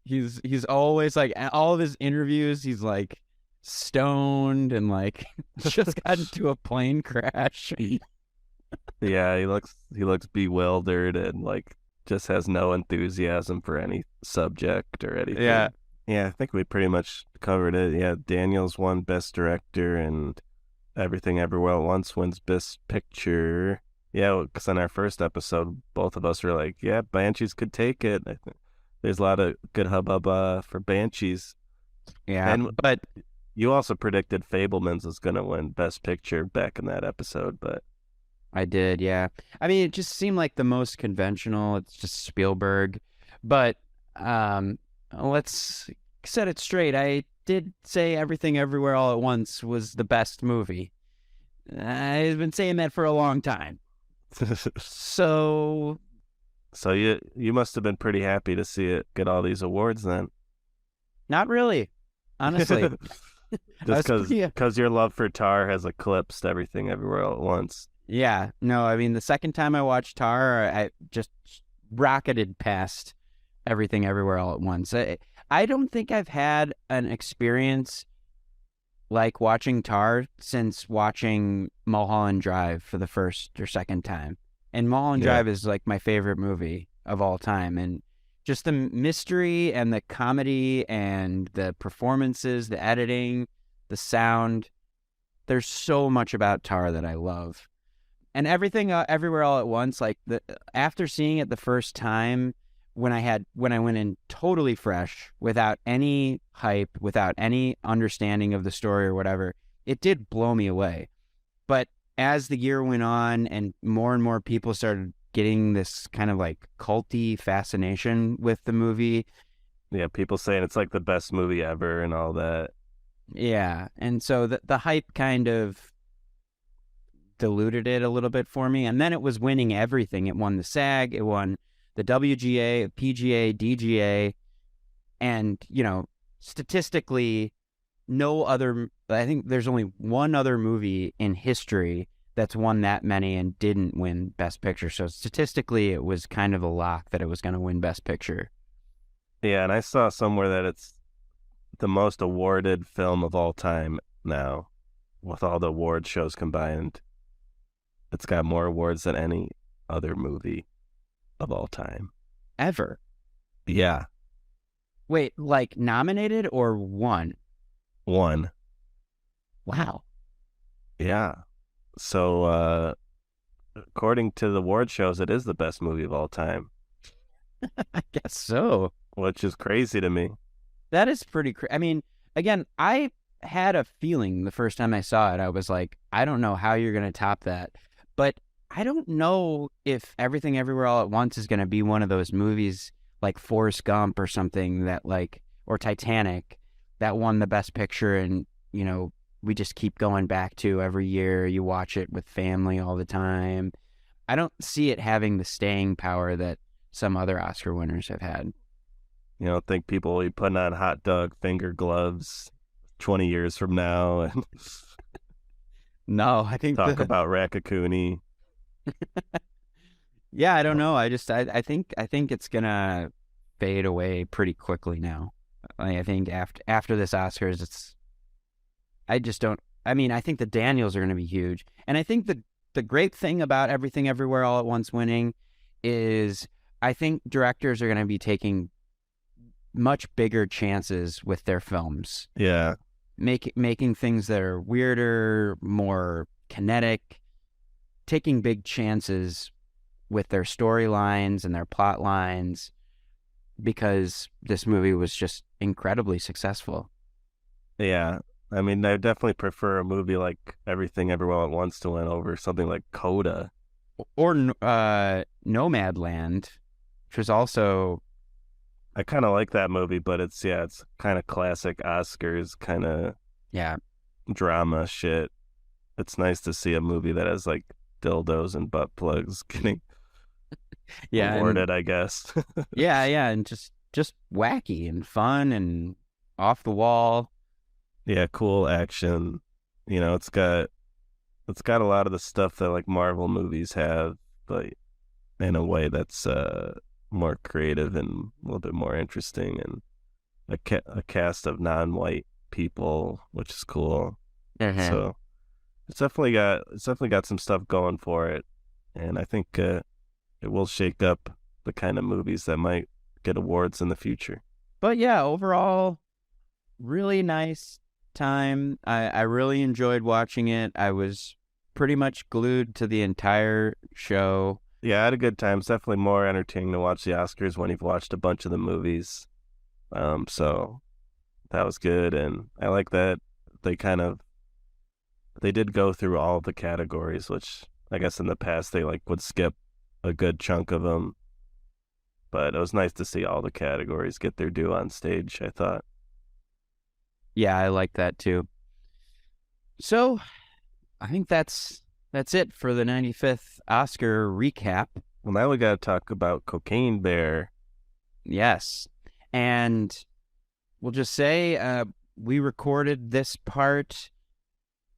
He's always like, all of his interviews, he's like stoned and like just got into a plane crash. Yeah, he looks bewildered and like just has no enthusiasm for any subject or anything. Yeah, I think we pretty much covered it. Yeah, Daniels won Best Director, and Everything Everywhere at Once wins Best Picture. Yeah, because in our first episode, both of us were like, yeah, Banshees could take it. I think there's a lot of good hubbub for Banshees. Yeah, but you also predicted Fabelmans was going to win Best Picture back in that episode, but I did, yeah. I mean, it just seemed like the most conventional. It's just Spielberg. But let's set it straight. I did say Everything Everywhere All at Once was the best movie. I've been saying that for a long time. So you must have been pretty happy to see it get all these awards then. Not really, honestly. Just because your love for Tar has eclipsed Everything Everywhere All at Once. Yeah, no, I mean, the second time I watched Tar, I just rocketed past Everything Everywhere All at Once. I don't think I've had an experience like watching Tar since watching Mulholland Drive for the first or second time. And Mulholland Drive is like my favorite movie of all time. And just the mystery and the comedy and the performances, the editing, the sound. There's so much about Tar that I love. And Everything Everywhere All at Once, like after seeing it the first time, when I went in totally fresh, without any hype, without any understanding of the story or whatever, it did blow me away. But as the year went on and more people started getting this kind of like culty fascination with the movie. Yeah, people saying it's like the best movie ever and all that. Yeah, and so the hype kind of diluted it a little bit for me, and then it was winning everything. It won the SAG, it won the WGA, PGA, DGA, and statistically, I think there's only one other movie in history that's won that many and didn't win Best Picture. So statistically, it was kind of a lock that it was going to win Best Picture. Yeah, and I saw somewhere that it's the most awarded film of all time now, with all the award shows combined. It's got more awards than any other movie of all time. Ever? Yeah. Wait, like nominated or won? Won. Wow. Yeah. So, according to the award shows, it is the best movie of all time. I guess so. Which is crazy to me. That is pretty I mean, again, I had a feeling the first time I saw it. I was like, I don't know how you're going to top that. But I don't know if Everything Everywhere All at Once is going to be one of those movies like Forrest Gump or something that like, or Titanic, that won the Best Picture and, you know, we just keep going back to every year. You watch it with family all the time. I don't see it having the staying power that some other Oscar winners have had. You don't think people will be putting on hot dog finger gloves 20 years from now and No, I think talk about Raccacoonie? Yeah, I don't know. I think it's gonna fade away pretty quickly now. I think after this Oscars, I just don't. I mean, I think the Daniels are gonna be huge, and I think the great thing about Everything Everywhere All at Once winning is I think directors are gonna be taking much bigger chances with their films. Yeah. Making things that are weirder, more kinetic, taking big chances with their storylines and their plot lines because this movie was just incredibly successfal. Yeah. I mean, I definitely prefer a movie like Everything Everywhere at Once to win over something like Coda. Or Nomadland, which was also... I kind of like that movie, but it's kind of classic Oscars kind of drama shit. It's nice to see a movie that has like dildos and butt plugs getting awarded, I guess. yeah, and just wacky and fun and off the wall. Yeah, cool action. You know, it's got a lot of the stuff that like Marvel movies have, but in a way that's more creative and a little bit more interesting, and a cast of non-white people, which is cool. So it's definitely got some stuff going for it, and I think it will shake up the kind of movies that might get awards in the future. But yeah, overall, really nice time. I really enjoyed watching it. I was pretty much glued to the entire show. Yeah, I had a good time. It's definitely more entertaining to watch the Oscars when you've watched a bunch of the movies. So that was good, and I like that they did go through all of the categories, which I guess in the past they like would skip a good chunk of them. But it was nice to see all the categories get their due on stage, I thought. Yeah, I like that too. So I think that's it for the 95th Oscar recap. Well, now we got to talk about Cocaine Bear. Yes. And we'll just say we recorded this part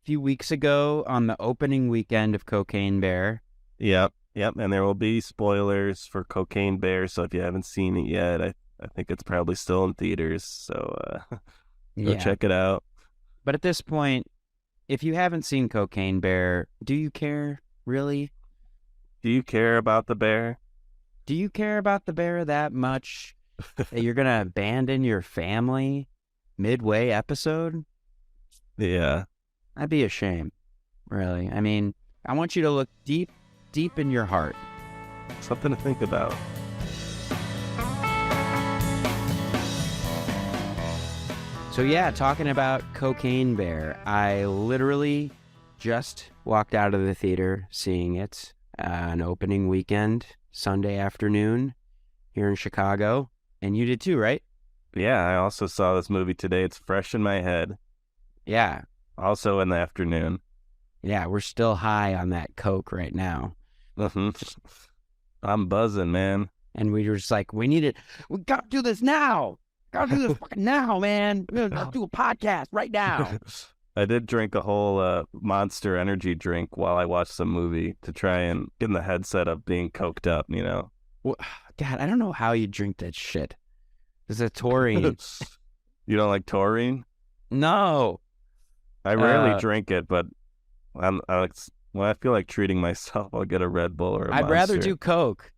a few weeks ago on the opening weekend of Cocaine Bear. Yep. And there will be spoilers for Cocaine Bear, so if you haven't seen it yet, I think it's probably still in theaters, so go check it out. But at this point, if you haven't seen Cocaine Bear, do you care, really? Do you care about the bear? Do you care about the bear that much that you're going to abandon your family midway episode? Yeah. That'd be a shame, really. I mean, I want you to look deep in your heart. Something to think about. So yeah, talking about Cocaine Bear, I literally just walked out of the theater seeing it an opening weekend, Sunday afternoon here in Chicago. And you did too, right? Yeah, I also saw this movie today. It's fresh in my head. Yeah. Also in the afternoon. Yeah, we're still high on that Coke right now. I'm buzzing, man. And we were just like, we got to do this now. Got to do this fucking now, man. We're going to do a podcast right now. I did drink a whole Monster Energy drink while I watched the movie to try and get in the headset of being coked up, you know? Well, God, I don't know how you drink that shit. It's a taurine. You don't like taurine? No. I rarely drink it, but when I feel like treating myself, I'll get a Red Bull or a Monster. I'd rather do Coke.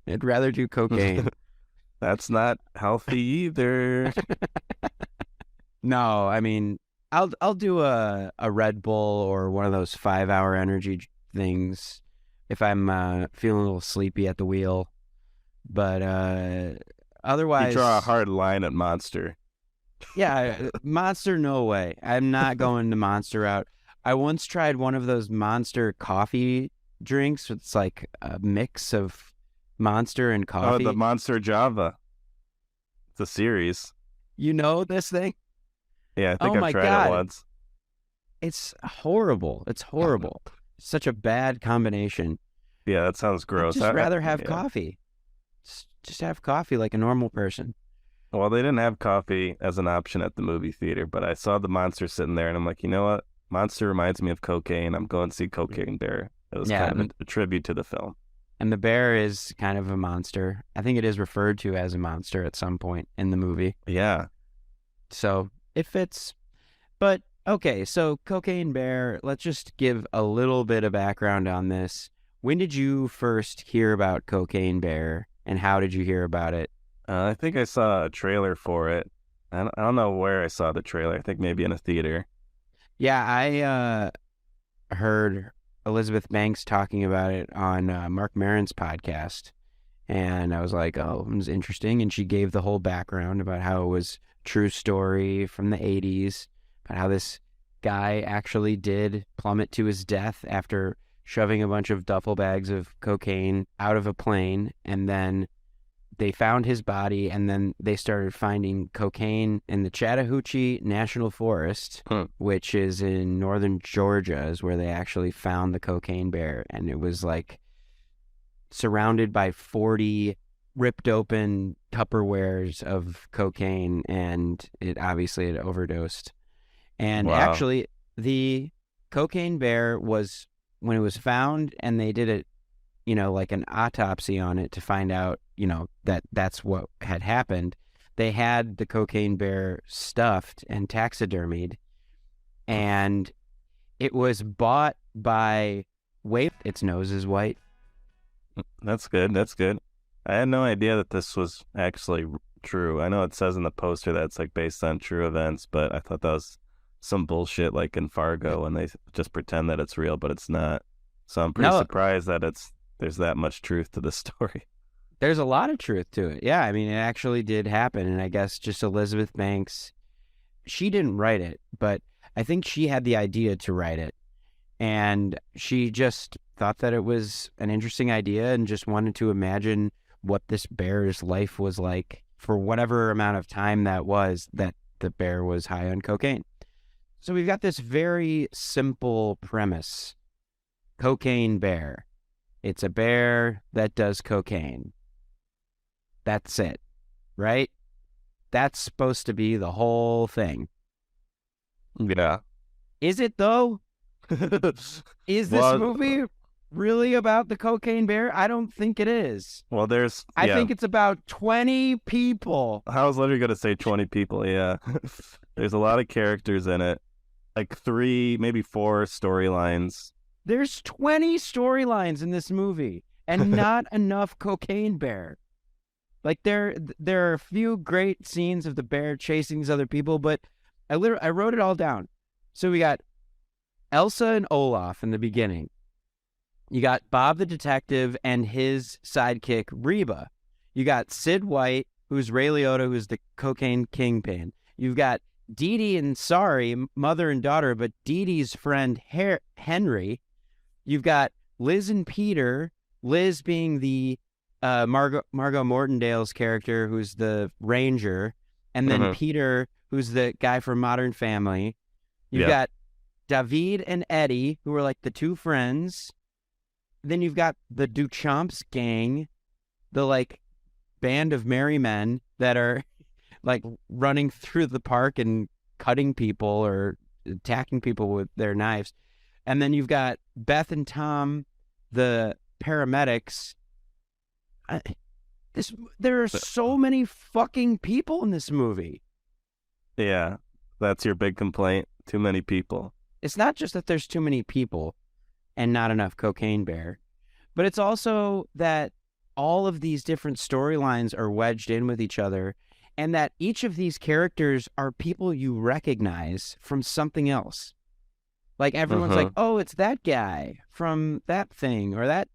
I'd rather do cocaine. That's not healthy either. No, I mean, I'll do a Red Bull or one of those 5-hour energy things if I'm feeling a little sleepy at the wheel. But Otherwise, You draw a hard line at Monster. yeah, Monster, no way. I'm not going the Monster route. I once tried one of those Monster coffee drinks. It's like a mix of Monster and Oh, coffee. the Monster Java. It's a series. You know this thing? Yeah, I think Oh I've my tried God. it once. It's horrible. It's horrible. Such a bad combination. Yeah, that sounds I'd gross. just rather have yeah. coffee. Just have coffee like a normal person. Well, they didn't have coffee as an option at the movie theater, but I saw the Monster sitting there, and I'm like, you know what? Monster reminds me of cocaine. I'm going to see Cocaine Bear. It was Yeah, kind of a tribute to the film. And the bear is kind of a monster. I think it is referred to as a monster at some point in the movie. Yeah. So it fits. But okay, so Cocaine Bear, let's just give a little bit of background on this. When did you first hear about Cocaine Bear, and how did you hear about it? I think I saw a trailer for it. I don't know where I saw the trailer. I think maybe in a theater. Yeah, I heard Elizabeth Banks talking about it on Mark Maron's podcast, and I was like, oh, it was interesting. And she gave the whole background about how it was a true story from the 80s, about how this guy actually did plummet to his death after shoving a bunch of duffel bags of cocaine out of a plane, and then they found his body, and then they started finding cocaine in the Chattahoochee National Forest, which is in northern Georgia, is where they actually found the Cocaine Bear. And it was like surrounded by 40 ripped open Tupperwares of cocaine, and it obviously had overdosed. And Wow. actually, the Cocaine Bear was, when it was found, and they did it, you know, like an autopsy on it to find out, you know, that that's what had happened. They had the Cocaine Bear stuffed and taxidermied, and it was bought by its nose is white. That's good. That's good. I had no idea that this was actually true. I know it says in the poster that it's like based on true events, but I thought that was some bullshit like in Fargo when they just pretend that it's real, but it's not. So I'm pretty surprised that there's that much truth to the story. There's a lot of truth to it. Yeah, I mean, it actually did happen. And I guess just Elizabeth Banks, she didn't write it, but I think she had the idea to write it. And she just thought that it was an interesting idea and just wanted to imagine what this bear's life was like for whatever amount of time that was that the bear was high on cocaine. So we've got this very simple premise. Cocaine Bear. It's a bear that does cocaine. That's it, right? That's supposed to be the whole thing. Yeah. Is it, though? Is this movie really about the Cocaine Bear? I don't think it is. Well, I think it's about 20 people. I was literally going to say 20 people, yeah. There's a lot of characters in it. Like 3, maybe 4 storylines. There's 20 storylines in this movie, and not enough Cocaine Bear. Like there are a few great scenes of the bear chasing these other people, but I wrote it all down. So we got Elsa and Olaf in the beginning. You got Bob the detective and his sidekick Reba. You got Sid White, who's Ray Liotta, who's the cocaine kingpin. You've got Dee Dee and Sari, mother and daughter, but Dee Dee's friend Henry. You've got Liz and Peter, Liz being the Margot Mortendale's character, who's the ranger, and then Peter, who's the guy from Modern Family. You've got David and Eddie, who are like the 2 friends. Then you've got the Duchamps gang, the like band of merry men that are like running through the park and cutting people or attacking people with their knives. And then you've got Beth and Tom, the paramedics. There are so many fucking people in this movie. Yeah, that's your big complaint. Too many people. It's not just that there's too many people and not enough Cocaine Bear, but it's also that all of these different storylines are wedged in with each other, and that each of these characters are people you recognize from something else. Like everyone's like, oh, it's that guy from that thing, or that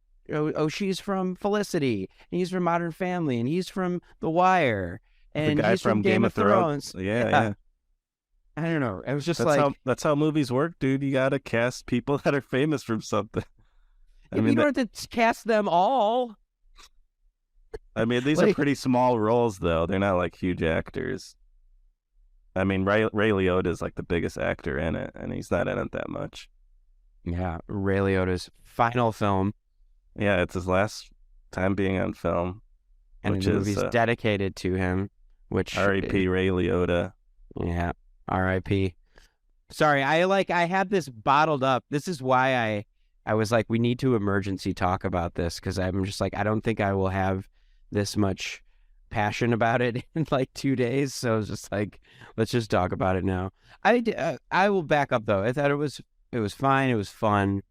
she's from Felicity, and he's from Modern Family, and he's from The Wire, The and guy he's from Game of Thrones. Yeah. I don't know. It was just That's how movies work, dude. You gotta cast people that are famous from something. you don't have to cast them all. These are pretty small roles, though. They're not like huge actors. Ray Liotta is like the biggest actor in it, and he's not in it that much. Yeah, Ray Liotta's final film. Yeah, it's his last time being on film. And the movie's dedicated to him, which... R.I.P. Ray Liotta. Yeah, R.I.P. Sorry, I had this bottled up. This is why I was like, we need to emergency talk about this, because I'm just like, I don't think I will have this much passion about it in like 2 days. So I was just like, let's just talk about it now. I will back up, though. I thought it was fine. It was fun.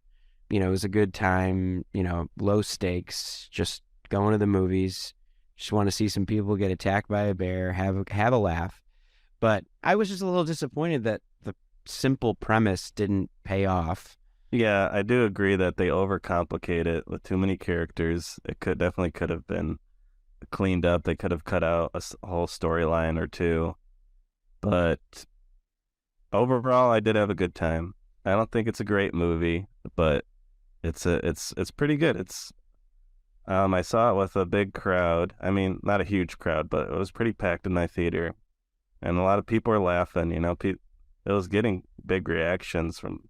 It was a good time, low stakes, just going to the movies. Just want to see some people get attacked by a bear, have a laugh. But I was just a little disappointed that the simple premise didn't pay off. Yeah, I do agree that they overcomplicate it with too many characters. It definitely could have been cleaned up. They could have cut out a whole storyline or two. But overall, I did have a good time. I don't think it's a great movie, but it's pretty good. I saw it with a big crowd. Not a huge crowd, but it was pretty packed in my theater, and a lot of people were laughing. It was getting big reactions from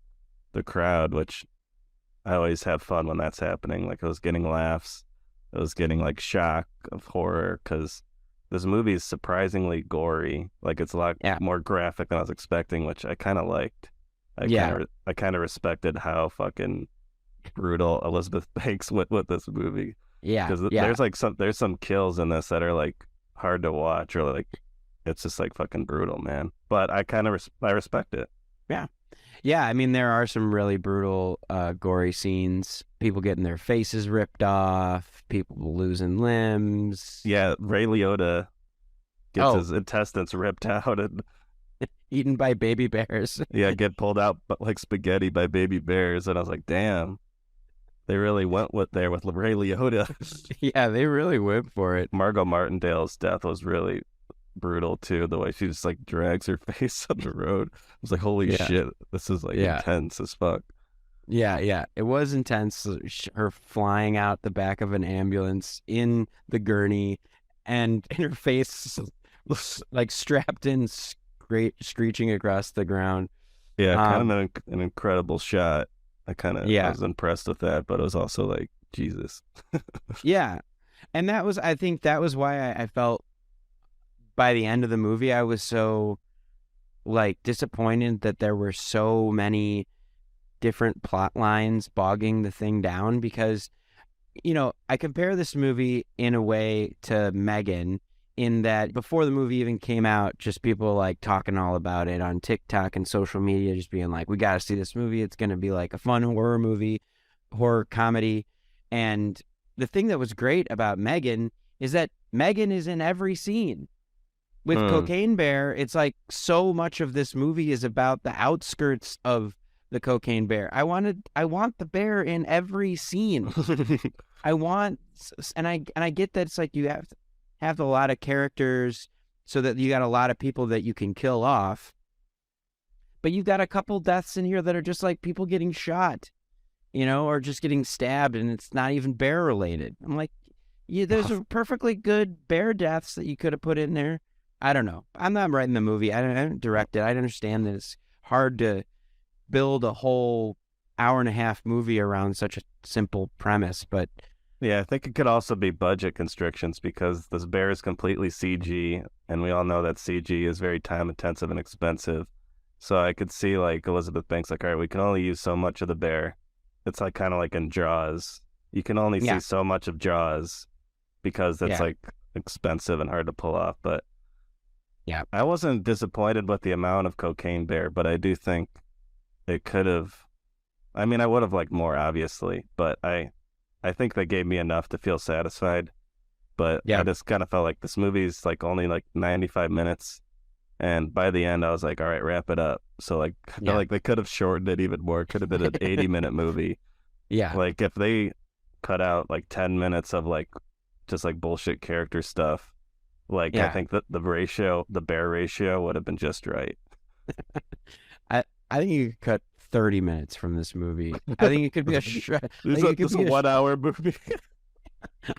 the crowd, which I always have fun when that's happening. Like, I was getting laughs. I was getting like shock of horror, because this movie is surprisingly gory. Like, it's a lot more graphic than I was expecting, which I kind of liked. I kind of respected how fucking brutal Elizabeth Banks went with this movie. Yeah, because there's some kills in this that are like hard to watch, or like it's just like fucking brutal, man. But I kind of I respect it. Yeah. There are some really brutal, gory scenes. People getting their faces ripped off, people losing limbs. Yeah, Ray Liotta gets his intestines ripped out and eaten by baby bears. Yeah, get pulled out like spaghetti by baby bears, and I was like, damn. They really went with Ray Liotta. Yeah, they really went for it. Margot Martindale's death was really brutal too. The way she just like drags her face on the road. I was like, holy shit, this is like intense as fuck. Yeah. It was intense. Her flying out the back of an ambulance in the gurney, and her face like strapped in, screeching across the ground. Yeah, kind of an incredible shot. I was impressed with that, but it was also like, Jesus. Yeah. And I think that was why I felt by the end of the movie, I was so like disappointed that there were so many different plot lines bogging the thing down, because, I compare this movie in a way to Megan, in that before the movie even came out, just people like talking all about it on TikTok and social media, just being like, we got to see this movie. It's going to be like a fun horror comedy. And the thing that was great about Megan is that Megan is in every scene. With Cocaine Bear, it's like so much of this movie is about the outskirts of the Cocaine Bear. I want the bear in every scene. And I get that it's like you have a lot of characters so that you got a lot of people that you can kill off. But you've got a couple deaths in here that are just like people getting shot, or just getting stabbed, and it's not even bear related. I'm like, there's a perfectly good bear deaths that you could have put in there. I don't know. I'm not writing the movie. I don't direct it. I understand that it's hard to build a whole hour-and-a-half movie around such a simple premise, but... Yeah, I think it could also be budget constrictions, because this bear is completely CG, and we all know that CG is very time-intensive and expensive. So I could see, like, Elizabeth Banks, like, all right, we can only use so much of the bear. It's like kind of like in Jaws. You can only see so much of Jaws because it's, like, expensive and hard to pull off. But yeah, I wasn't disappointed with the amount of Cocaine Bear, but I do think it could have... I would have liked more, obviously, but I think they gave me enough to feel satisfied. But I just kind of felt like this movie's like only like 95 minutes. And by the end, I was like, all right, wrap it up. So like, I felt like they could have shortened it even more. It could have been an 80-minute movie. Yeah. Like if they cut out like 10 minutes of like just like bullshit character stuff, like I think that the bear ratio would have been just right. I think you could cut 30 minutes from this movie. I think it could be a This is a 1 hour movie.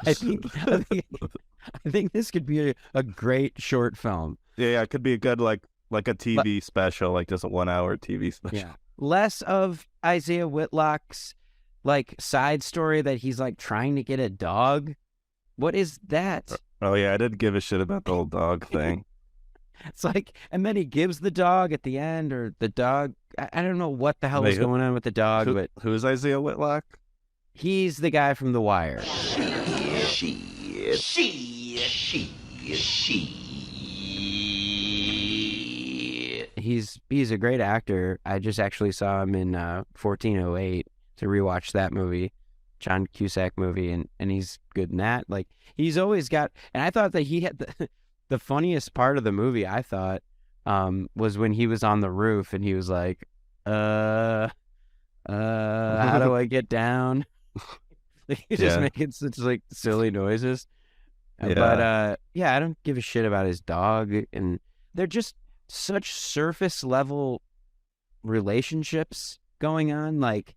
I think this could be a great short film. Yeah, it could be a good like a TV special, like just a 1 hour TV special. Yeah. Less of Isaiah Whitlock's like side story that he's like trying to get a dog. What is that? Oh yeah, I didn't give a shit about the whole dog thing. It's like, and then he gives the dog at the end, or the dog. I don't know what the hell was going on with the dog, but who's Isaiah Whitlock? He's the guy from The Wire. He's a great actor. I just actually saw him in 1408 to rewatch that movie, John Cusack movie, and he's good in that. Like, he's always got, and I thought that he had the funniest part of the movie, I thought, was when he was on the roof and he was like, how do I get down? Like, he's just making such like silly noises. Yeah. But I don't give a shit about his dog, and they're just such surface level relationships going on. Like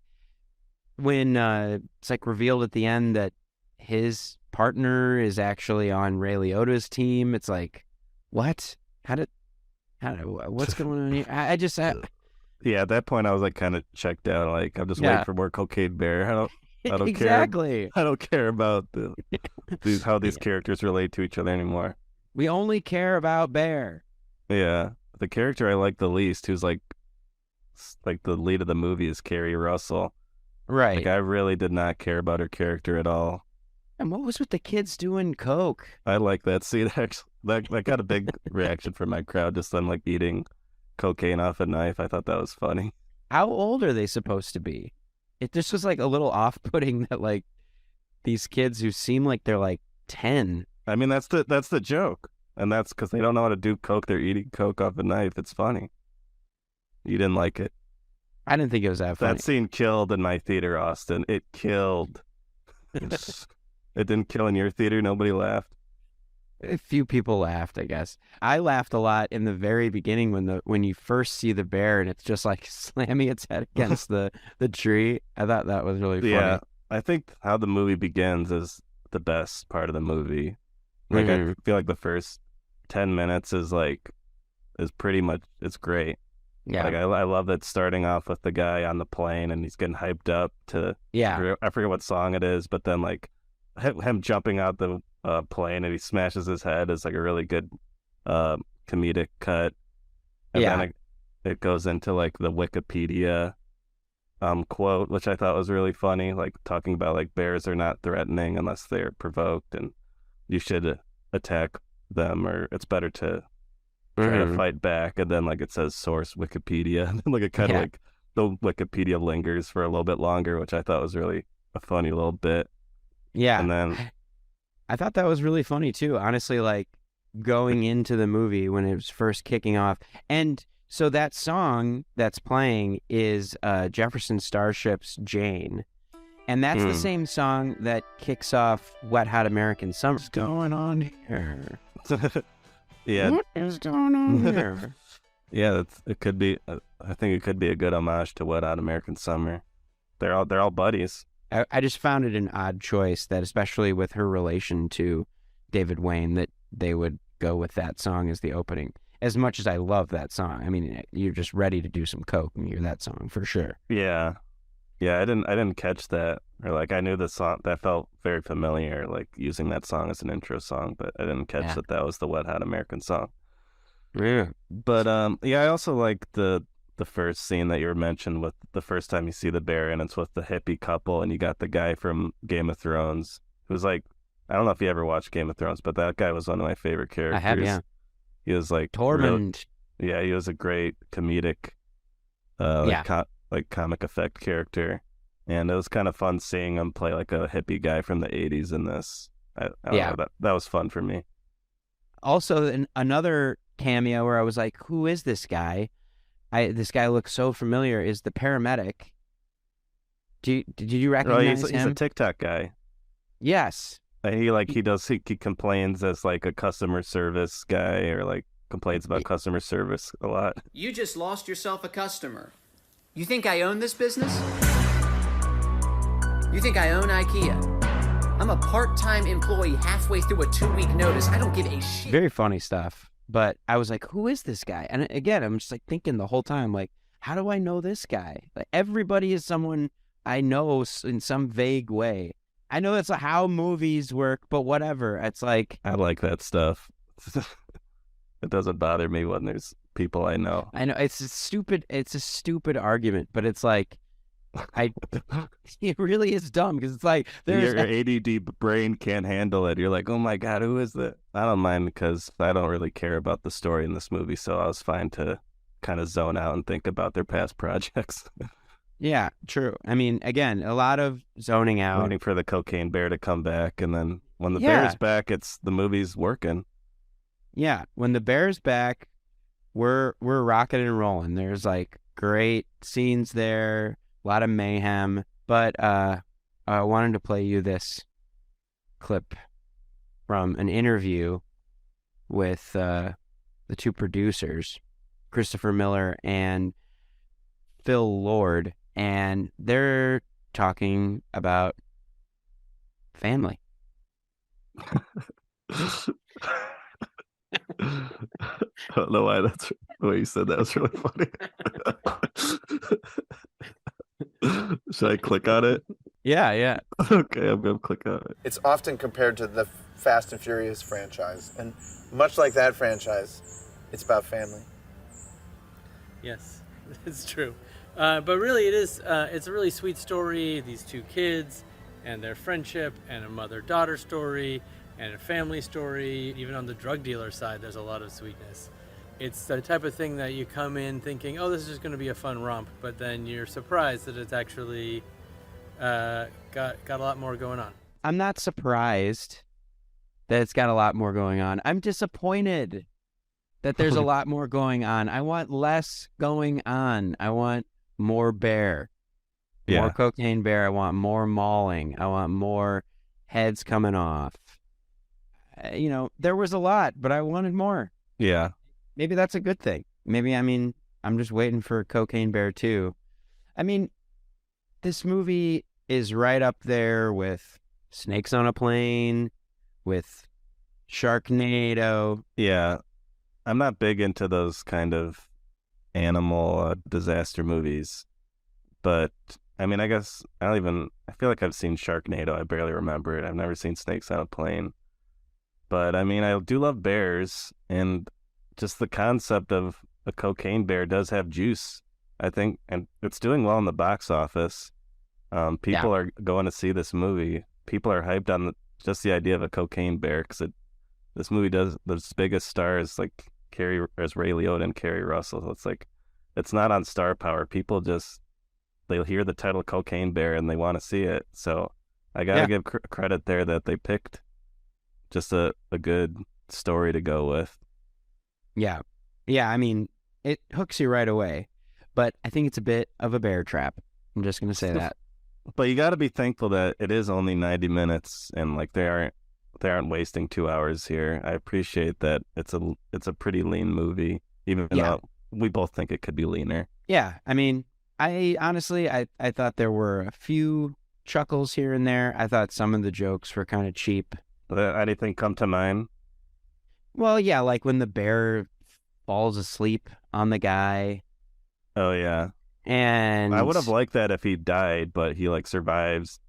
when it's like revealed at the end that his partner is actually on Ray Liotta's team. It's like, what? What's going on here? Yeah, at that point I was like kind of checked out. Like, I'm just waiting for more Cocaine Bear. I don't exactly. care. I don't care about how these characters relate to each other anymore. We only care about Bear. Yeah, the character I like the least, who's like the lead of the movie, is Carrie Russell. Right. Like, I really did not care about her character at all. And what was with the kids doing coke? I like that scene, actually. That got a big reaction from my crowd, just them like eating cocaine off a knife. I thought that was funny. How old are they supposed to be? It just was like a little off-putting that like these kids who seem like they're like 10. I mean, that's the joke. And that's because they don't know how to do coke. They're eating coke off a knife. It's funny. You didn't like it? I didn't think it was that funny. That scene killed in my theater, Austin. It killed. It didn't kill in your theater? Nobody laughed? A few people laughed, I guess. I laughed a lot in the very beginning when you first see the bear and it's just like slamming its head against the tree. I thought that was really funny. Yeah, I think how the movie begins is the best part of the movie. Like, I feel like the first 10 minutes is pretty much, it's great. Yeah. Like, I love that starting off with the guy on the plane and he's getting hyped up to, I forget what song it is, but then like him jumping out the plane and he smashes his head is like a really good comedic cut. And then it goes into like the Wikipedia quote, which I thought was really funny, like talking about like bears are not threatening unless they're provoked and you should attack them, or it's better to try to fight back. And then like it says source Wikipedia, and then like it kind of like the Wikipedia lingers for a little bit longer, which I thought was really a funny little bit. Yeah. And then I thought that was really funny too, honestly, like going into the movie when it was first kicking off. And so that song that's playing is Jefferson Starship's Jane. And that's the same song that kicks off Wet Hot American Summer. What's going on here? Yeah. What is going on here? Yeah, it could be. I think it could be a good homage to Wet Hot American Summer. They're all buddies. I just found it an odd choice that, especially with her relation to David Wayne, that they would go with that song as the opening. As much as I love that song, I mean, you're just ready to do some coke and hear that song for sure. Yeah. I didn't catch that, or like I knew the song that felt very familiar, like using that song as an intro song, but I didn't catch that was the Wet Hot American song. Yeah. But I also like the first scene that you mentioned with the first time you see the bear, and it's with the hippie couple, and you got the guy from Game of Thrones who's like, I don't know if you ever watched Game of Thrones, but that guy was one of my favorite characters. I have, yeah. He was like Tormund. He was a great comedic, comic effect character, and it was kind of fun seeing him play like a hippie guy from the 80s in this. I don't know, that was fun for me. Also, another cameo where I was like, who is this guy? This guy looks so familiar, is the paramedic. Did you recognize him? He's a TikTok guy. Yes. And he complains as like a customer service guy, or like complains about customer service a lot. You just lost yourself a customer. You think I own this business? You think I own IKEA? I'm a part-time employee halfway through a 2-week notice. I don't give a shit. Very funny stuff. But I was like, who is this guy? And again, I'm just like thinking the whole time, like, how do I know this guy? Like, everybody is someone I know in some vague way. I know that's how movies work, but whatever. It's like, I like that stuff. It doesn't bother me when there's people I know. I know it's a stupid argument, but it's like, it really is dumb because it's like your ADD brain can't handle it. You're like, oh my God, who is that? I don't mind because I don't really care about the story in this movie, so I was fine to kind of zone out and think about their past projects. Yeah, true. I mean, again, a lot of zoning out. Waiting for the cocaine bear to come back, and then when the bear's back, the movie's working. Yeah, when the bear's back, we're rocking and rolling. There's like great scenes there, a lot of mayhem. But I wanted to play you this clip from an interview with the two producers, Christopher Miller and Phil Lord, and they're talking about family. I don't know why that's the way you said that was really funny. Should I click on it? Yeah. Okay, I'm going to click on it. It's often compared to the Fast and Furious franchise, and much like that franchise, it's about family. Yes, it's true. But really, it's a really sweet story. These two kids and their friendship, and a mother-daughter story, and a family story. Even on the drug dealer side, there's a lot of sweetness. It's the type of thing that you come in thinking, oh, this is just going to be a fun romp, but then you're surprised that it's actually got a lot more going on. I'm not surprised that it's got a lot more going on. I'm disappointed that there's a lot more going on. I want less going on. I want more bear. More cocaine bear. I want more mauling. I want more heads coming off. There was a lot, but I wanted more. Yeah. Maybe that's a good thing. Maybe, I'm just waiting for Cocaine Bear 2. This movie is right up there with Snakes on a Plane, with Sharknado. Yeah. I'm not big into those kind of animal disaster movies, but I guess I feel like I've seen Sharknado. I barely remember it. I've never seen Snakes on a Plane, but I do love bears, and just the concept of a cocaine bear does have juice, I think, and it's doing well in the box office. People are going to see this movie. People are hyped on just the idea of a cocaine bear, because this movie does the biggest stars like Ray Liotta and Kerry Russell. It's like, it's not on star power. People they'll hear the title Cocaine Bear and they want to see it. So I gotta give credit there that they picked just a good story to go with. Yeah, it hooks you right away, but I think it's a bit of a bear trap. I'm just gonna say that. But you got to be thankful that it is only 90 minutes, and like they aren't wasting 2 hours here. I appreciate that it's a pretty lean movie, even though we both think it could be leaner. Yeah, I honestly, I thought there were a few chuckles here and there. I thought some of the jokes were kind of cheap. Anything come to mind? Well, yeah, like when the bear falls asleep on the guy. Oh, yeah. And I would have liked that if he died, but he survives.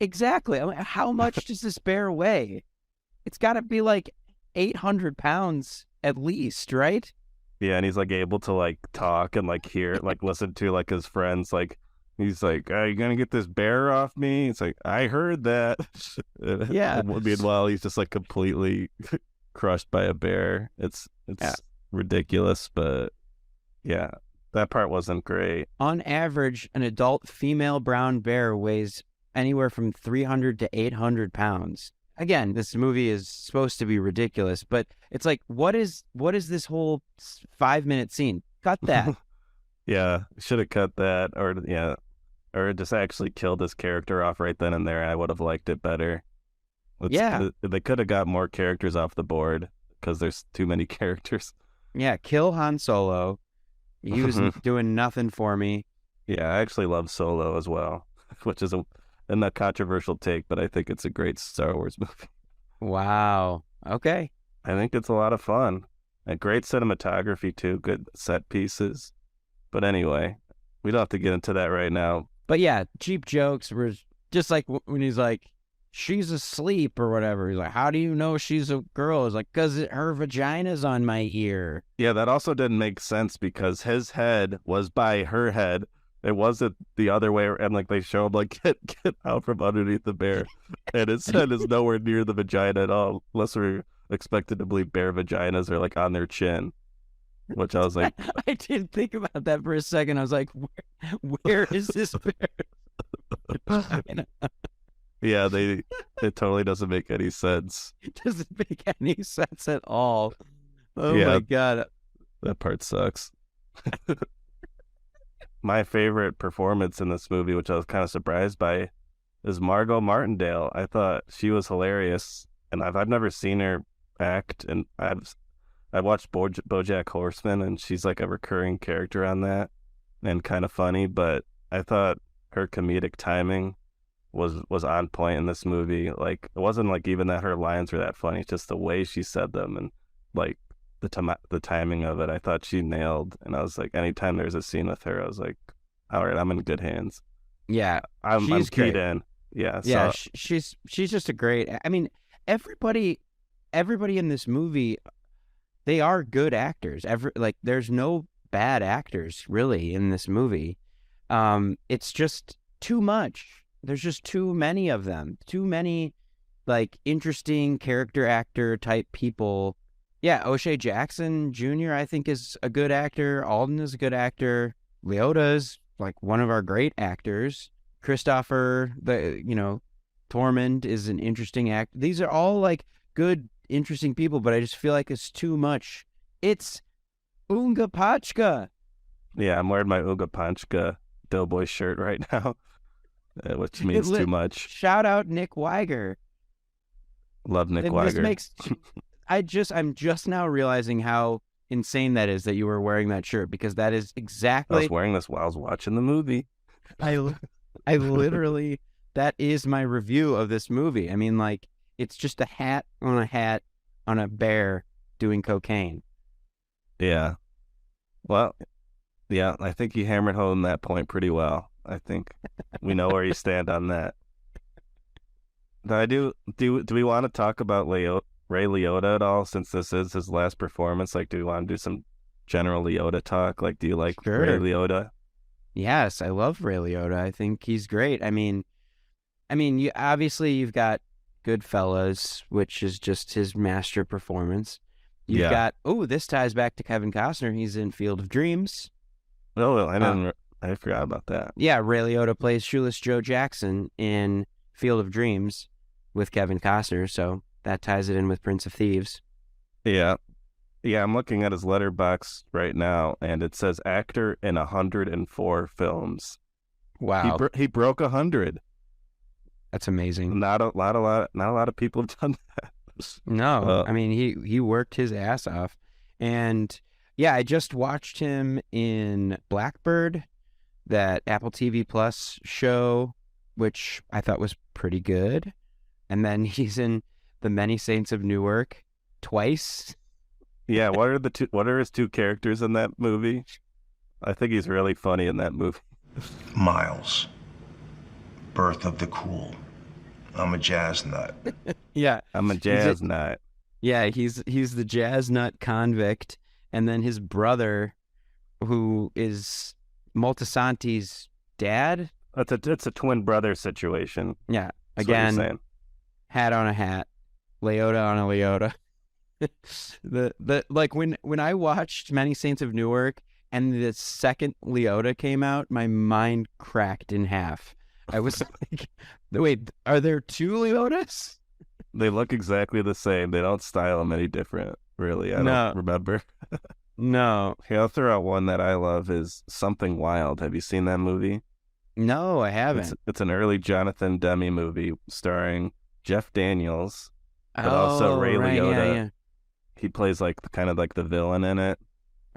Exactly. How much does this bear weigh? It's got to be like 800 pounds at least, right? Yeah, and he's able to talk and hear, listen to his friends. He's like, "Are you gonna get this bear off me?" It's like, I heard that. Yeah. Meanwhile, he's just completely crushed by a bear. It's ridiculous, but yeah, that part wasn't great. On average, an adult female brown bear weighs anywhere from 300 to 800 pounds. Again, this movie is supposed to be ridiculous, but it's like, what is this whole 5-minute scene? Cut that. Yeah, should have cut that, or just actually killed this character off right then and there. I would have liked it better. Yeah. They could have got more characters off the board because there's too many characters. Yeah, kill Han Solo. He was doing nothing for me. Yeah, I actually love Solo as well, which is a controversial take, but I think it's a great Star Wars movie. Wow. Okay. I think it's a lot of fun. A great cinematography too, good set pieces. But anyway, we don't have to get into that right now. But yeah, cheap jokes were just like when he's like, she's asleep or whatever. He's like, how do you know she's a girl? He's like, because her vagina's on my ear. Yeah, that also didn't make sense because his head was by her head. It wasn't the other way. And like they show him like, get out from underneath the bear. And his head is nowhere near the vagina at all, unless we're expected to believe bear vaginas are like on their chin. Which I was like... I didn't think about that for a second. I was like, where is this bear? Yeah, it totally doesn't make any sense. It doesn't make any sense at all. Oh Yeah. my God. That part sucks. My favorite performance in this movie, which I was kind of surprised by, is Margot Martindale. I thought she was hilarious, and I've never seen her act, and I watched BoJack Horseman, and she's like a recurring character on that, and kind of funny. But I thought her comedic timing was on point in this movie. Like it wasn't like even that her lines were that funny; it's just the way she said them and like the timing of it. I thought she nailed, and I was like, anytime there's a scene with her, I was like, all right, I'm in good hands. Yeah, I'm keyed in. Yeah, yeah, so, she's just a great. I mean, everybody in this movie, they are good actors. There's no bad actors really in this movie. It's just too much. There's just too many of them. Too many, like, interesting character actor type people. Yeah, O'Shea Jackson Jr. I think is a good actor. Alden is a good actor. Leota's like one of our great actors. Christopher, Tormund is an interesting actor. These are all like good, interesting people, but I just feel like it's too much. It's Unga Pachka. Yeah, I'm wearing my Unga Pachka Doughboy shirt right now, which means too much. Shout out Nick Weiger. Love Nick Weiger. I'm just now realizing how insane that is that you were wearing that shirt, because that is exactly... I was wearing this while I was watching the movie. I literally, that is my review of this movie. I mean, like, it's just a hat on a bear doing cocaine. Yeah. Well, yeah, I think you hammered home that point pretty well. I think we know where you stand on that. Do we want to talk about Ray Liotta at all, since this is his last performance? Like, do we want to do some general Liotta talk? Like, do you like Ray Liotta? Yes, I love Ray Liotta. I think he's great. I mean, you've got Goodfellas, which is just his master performance. You've got, this ties back to Kevin Costner. He's in Field of Dreams. Oh, I forgot about that. Yeah, Ray Liotta plays Shoeless Joe Jackson in Field of Dreams with Kevin Costner, so that ties it in with Prince of Thieves. Yeah. Yeah, I'm looking at his letterbox right now, and it says actor in 104 films. Wow. He broke 100. That's amazing. Not a lot of people have done that. No, I mean, he worked his ass off. And yeah, I just watched him in Blackbird, that Apple TV Plus show, which I thought was pretty good. And then he's in The Many Saints of Newark twice. Yeah, what are his two characters in that movie? I think he's really funny in that movie. Miles, Birth of the Cool. I'm a jazz nut. Yeah. I'm a jazz nut. Yeah, he's the jazz nut convict, and then his brother, who is Moltisanti's dad. It's a twin brother situation. Yeah. That's what Again, you're saying. hat on a hat, Leota on a Leota. Like when I watched Many Saints of Newark and the second Leota came out, my mind cracked in half. I was like, wait, are there two Leotas? They look exactly the same. They don't style them any different, really. I don't remember. No. Here, I'll throw out one that I love is Something Wild. Have you seen that movie? No, I haven't. It's an early Jonathan Demme movie starring Jeff Daniels, but also Ray right, Liotta. yeah. He plays like kind of like the villain in it,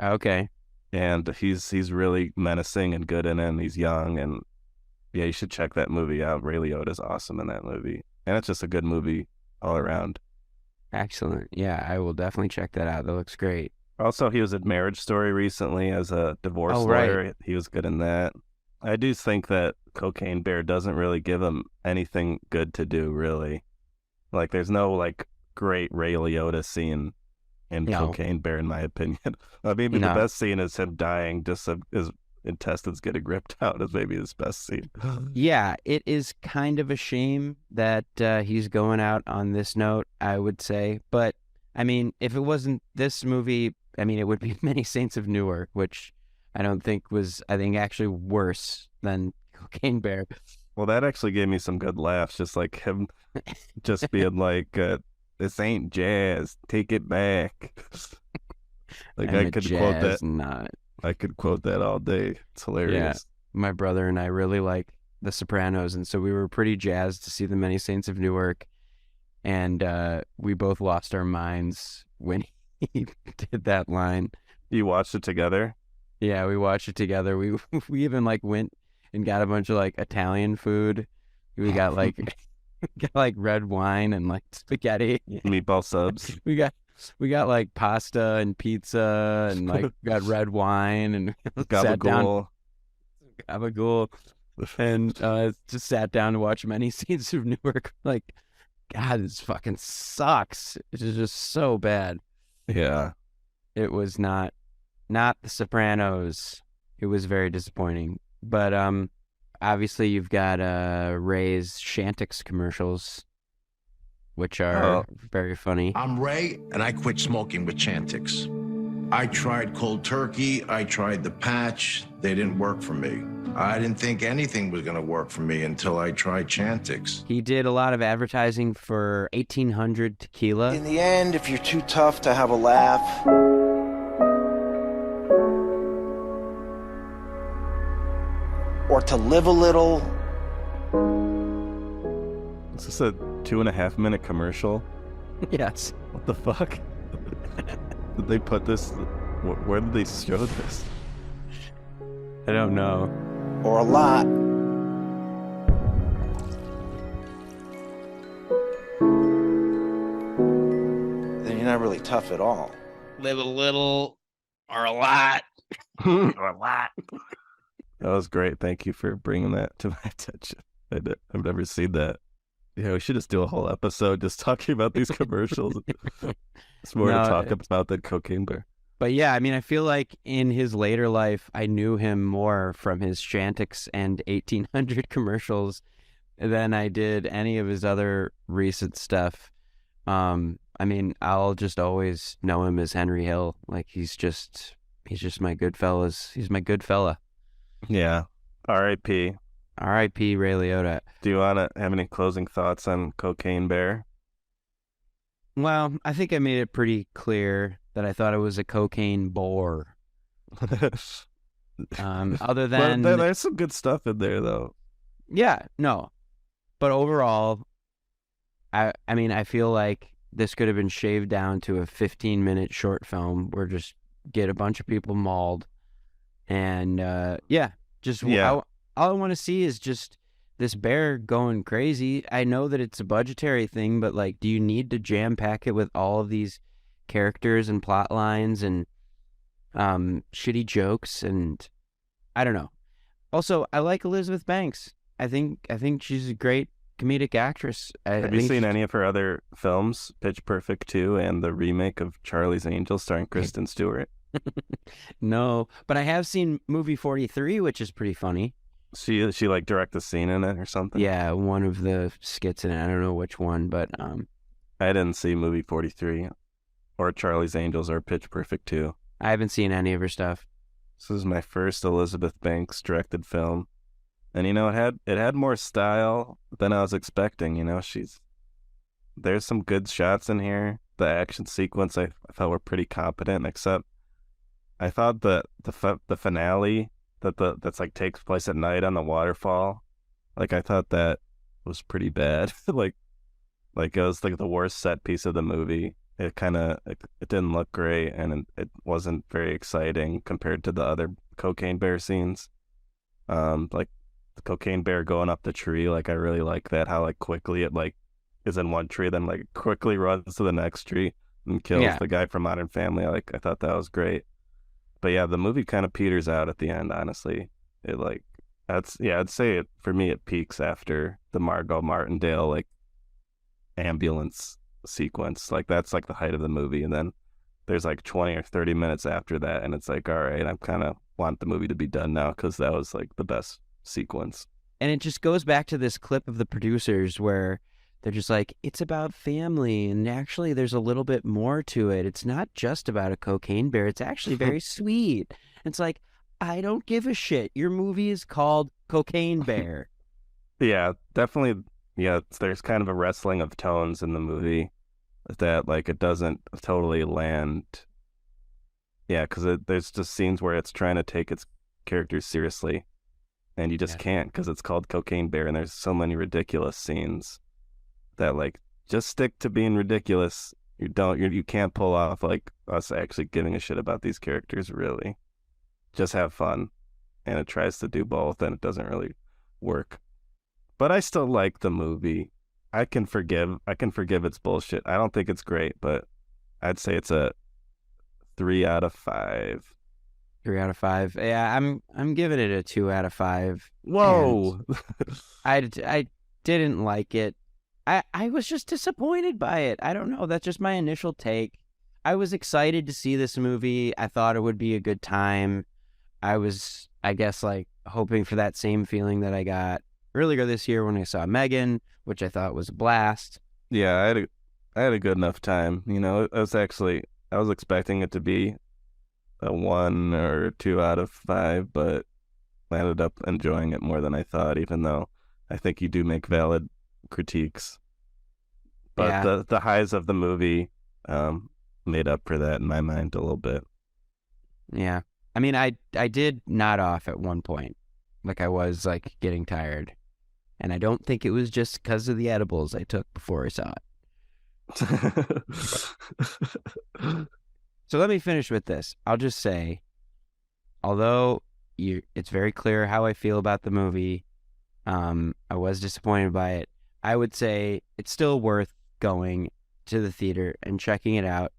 Okay. and he's really menacing and good in it. And he's young, and yeah, you should check that movie out. Ray Liotta's awesome in that movie, and it's just a good movie all around. Excellent. Yeah, I will definitely check that out. That looks great. Also, he was in Marriage Story recently as a divorce Oh, right. lawyer. He was good in that. I do think that Cocaine Bear doesn't really give him anything good to do, really. Like, there's no, like, great Ray Liotta scene in No. Cocaine Bear, in my opinion. Maybe the No. best scene is him dying, just so his intestines getting ripped out is maybe his best scene. Yeah, it is kind of a shame that he's going out on this note, I would say. But, I mean, if it wasn't this movie, I mean, it would be Many Saints of Newark, which I don't think was, I think, actually worse than Cocaine Bear. Well, that actually gave me some good laughs, just like him just being like, this ain't jazz, take it back. Like, I could quote that. Not. I could quote that all day. It's hilarious. My brother and I really like The Sopranos, and so we were pretty jazzed to see The Many Saints of Newark, and we both lost our minds when he did that line. You watched it together? Yeah, we watched it together. We even like went and got a bunch of like Italian food. We got like red wine and like spaghetti, meatball subs. We got like pasta and pizza and like got red wine and sat down. Gabagool. And just sat down to watch Many Saints of Newark. Like, God, this fucking sucks. It is just so bad. Yeah. It was not The Sopranos. It was very disappointing. But obviously you've got Ray's Shantix commercials, which are very funny. I'm Ray, and I quit smoking with Chantix. I tried cold turkey, I tried the patch, they didn't work for me. I didn't think anything was going to work for me until I tried Chantix. He did a lot of advertising for 1800 tequila. In the end, if you're too tough to have a laugh, or to live a little. Is this a 2.5-minute commercial? Yes. What the fuck? Did they put this? Where did they show this? I don't know. Or a lot. Then you're not really tough at all. Live a little or a lot. Or a lot. That was great. Thank you for bringing that to my attention. I've never seen that. Yeah, we should just do a whole episode just talking about these commercials. It's more to talk about than Cocaine Bear. But yeah, I mean, I feel like in his later life, I knew him more from his Shantix and 1800 commercials than I did any of his other recent stuff. I mean, I'll just always know him as Henry Hill. Like, he's just my Goodfellas. He's my good fella. Yeah. R.I.P. R.I.P. Ray Liotta. Do you want to have any closing thoughts on Cocaine Bear? Well, I think I made it pretty clear that I thought it was a cocaine bore. Other than... But there's some good stuff in there, though. Yeah, no. But overall, I mean, I feel like this could have been shaved down to a 15-minute short film where just get a bunch of people mauled. And, all I want to see is just this bear going crazy. I know that it's a budgetary thing, but, like, do you need to jam-pack it with all of these characters and plot lines and shitty jokes? And I don't know. Also, I like Elizabeth Banks. I think she's a great comedic actress. Have you seen any of her other films? Pitch Perfect 2 and the remake of Charlie's Angels starring Kristen Stewart? No, but I have seen movie 43, which is pretty funny. She like direct the scene in it or something? Yeah, one of the skits in it. I don't know which one, but I didn't see movie 43 or Charlie's Angels or Pitch Perfect 2. I haven't seen any of her stuff. This is my first Elizabeth Banks directed film. And it had more style than I was expecting, there's some good shots in here. The action sequence I felt were pretty competent, except I thought the finale that's like takes place at night on the waterfall, like I thought that was pretty bad. Like Like it was like the worst set piece of the movie. It it didn't look great, and it wasn't very exciting compared to the other cocaine bear scenes. Like the cocaine bear going up the tree, like I really like that. How like quickly it like is in one tree, then like quickly runs to the next tree and kills Yeah. the guy from Modern Family. I thought that was great. But yeah, the movie kind of peters out at the end. Honestly, it like I'd say it for me. It peaks after the Margot Martindale like ambulance sequence. Like that's like the height of the movie, and then there's like 20 or 30 minutes after that, and it's like, all right, I'm kind of want the movie to be done now because that was like the best sequence. And it just goes back to this clip of the producers where they're just like, it's about family, and actually there's a little bit more to it. It's not just about a cocaine bear. It's actually very sweet. It's like, I don't give a shit. Your movie is called Cocaine Bear. Yeah, definitely. Yeah, there's kind of a wrestling of tones in the movie that like it doesn't totally land. Yeah, because there's just scenes where it's trying to take its characters seriously, and you just can't because it's called Cocaine Bear, and there's so many ridiculous scenes that like just stick to being ridiculous. You can't pull off like us actually giving a shit about these characters really. Just have fun, and it tries to do both, and it doesn't really work. But I still like the movie. I can forgive its bullshit. I don't think it's great, but I'd say it's a 3 out of 5. 3 out of 5. Yeah, I'm giving it a 2 out of 5. Whoa. I didn't like it. I was just disappointed by it. I don't know. That's just my initial take. I was excited to see this movie. I thought it would be a good time. I was, I guess, like hoping for that same feeling that I got earlier this year when I saw Megan, which I thought was a blast. Yeah, I had a good enough time. You know, I was expecting it to be a 1 or 2 out of 5, but I ended up enjoying it more than I thought, even though I think you do make valid critiques. But Yeah. the highs of the movie made up for that in my mind a little bit. Yeah. I mean, I did nod off at one point. Like I was like getting tired. And I don't think it was just because of the edibles I took before I saw it. So let me finish with this. I'll just say, although it's very clear how I feel about the movie, I was disappointed by it. I would say it's still worth going to the theater and checking it out,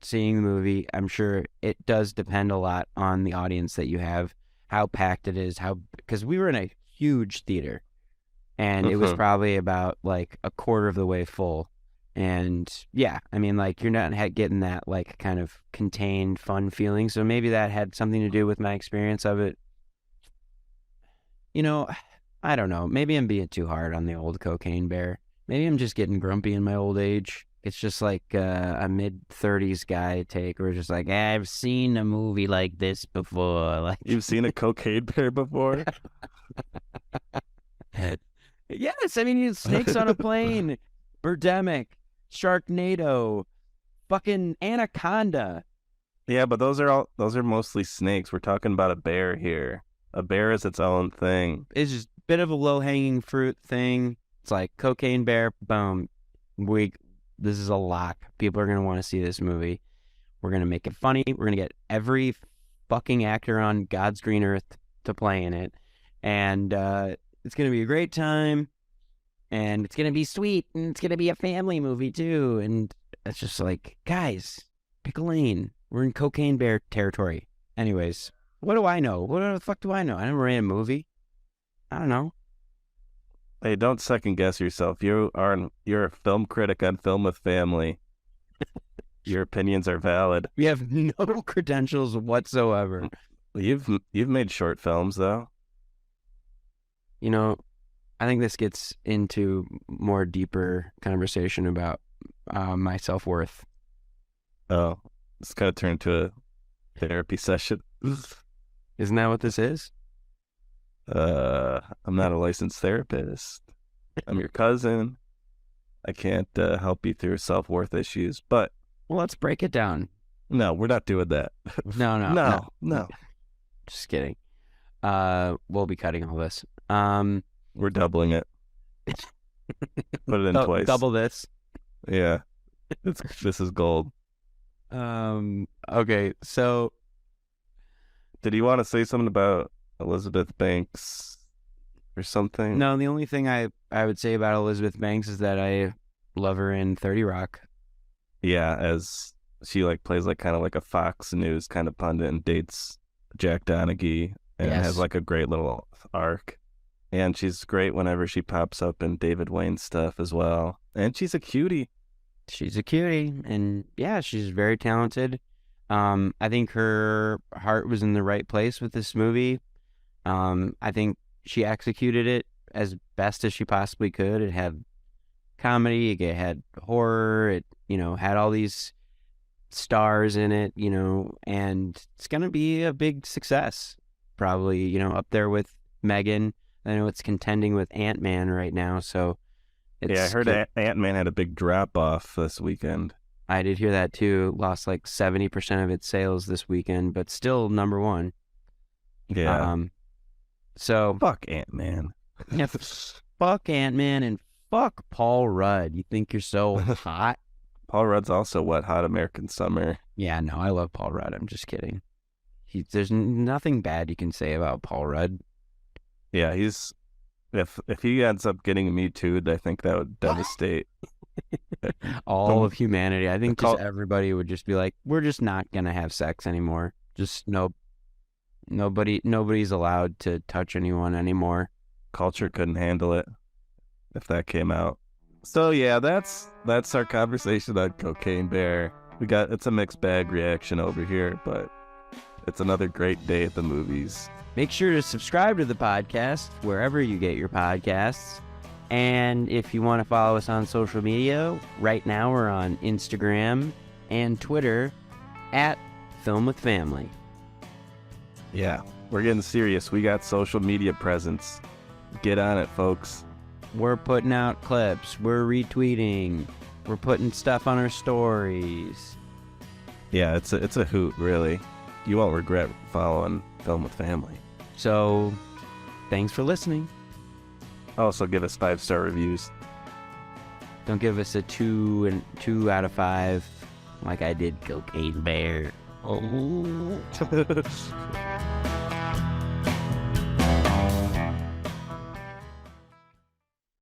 seeing the movie. I'm sure it does depend a lot on the audience that you have, how packed it is, because we were in a huge theater, and it was probably about like a quarter of the way full. And yeah, I mean, like you're not getting that like kind of contained fun feeling. So maybe that had something to do with my experience of it. You know, I don't know. Maybe I'm being too hard on the old Cocaine Bear. Maybe I'm just getting grumpy in my old age. It's just like a mid-30s guy take, where it's just like, I've seen a movie like this before. Like, You've seen a Cocaine Bear before? Yes, I mean, snakes on a plane, Birdemic, Sharknado, fucking Anaconda. Yeah, but those are mostly snakes. We're talking about a bear here. A bear is its own thing. It's just a bit of a low-hanging fruit thing. It's like Cocaine Bear, boom. This is a lock. People are going to want to see this movie. We're going to make it funny. We're going to get every fucking actor on God's green earth to play in it. And it's going to be a great time. And it's going to be sweet. And it's going to be a family movie, too. And it's just like, guys, pick a lane. We're in Cocaine Bear territory. Anyways, what do I know? What the fuck do I know? I never ran a movie. I don't know. Hey, don't second guess yourself. You're a film critic on Film with Family. Your opinions are valid. We have no credentials whatsoever. You've made short films though. You know, I think this gets into more deeper conversation about my self-worth. Oh, it's kind of turned into a therapy session. Isn't that what this is? I'm not a licensed therapist. I'm your cousin. I can't help you through self-worth issues, but Well, let's break it down. no, we're not doing that. No. Just kidding. We'll be cutting all this. We're doubling it. Put it in twice. Double this. Yeah, this is gold. Okay, so Did you want to say something about Elizabeth Banks or something? no, the only thing I would say about Elizabeth Banks is that I love her in 30 Rock. Yeah, as she like plays like kind of like a Fox News kind of pundit and dates Jack Donaghy and Yes. has like a great little arc. And she's great whenever she pops up in David Wayne stuff as well. And she's a cutie. She's a cutie, and yeah, she's very talented. I think her heart was in the right place with this movie. I think she executed it as best as she possibly could. It had comedy, it had horror, it, had all these stars in it, and it's going to be a big success. Probably, up there with Megan. I know it's contending with Ant-Man right now, so it's... Yeah, I heard Ant-Man had a big drop-off this weekend. I did hear that too. Lost like 70% of its sales this weekend, but still number one. Yeah. So fuck Ant-Man. Yeah, fuck Ant-Man and fuck Paul Rudd. You think you're so hot? Paul Rudd's also Wet Hot American Summer. Yeah, no, I love Paul Rudd. I'm just kidding. There's nothing bad you can say about Paul Rudd. Yeah, he's... If he ends up getting Me Too'd, I think that would devastate all of humanity. I think just everybody would just be like, we're just not gonna have sex anymore. Just nobody's allowed to touch anyone anymore. Culture couldn't handle it if that came out. So yeah, that's our conversation on Cocaine Bear. It's a mixed bag reaction over here, but it's another great day at the movies. Make sure to subscribe to the podcast wherever you get your podcasts. And if you want to follow us on social media, right now we're on Instagram and Twitter at Film with Family. Yeah, we're getting serious. We got social media presence. Get on it, folks. We're putting out clips. We're retweeting. We're putting stuff on our stories. Yeah, it's a hoot, really. You won't regret following Film with Family. So, thanks for listening. Also, give us 5-star reviews. Don't give us a 2 out of 5 like I did Cocaine Bear. Oh.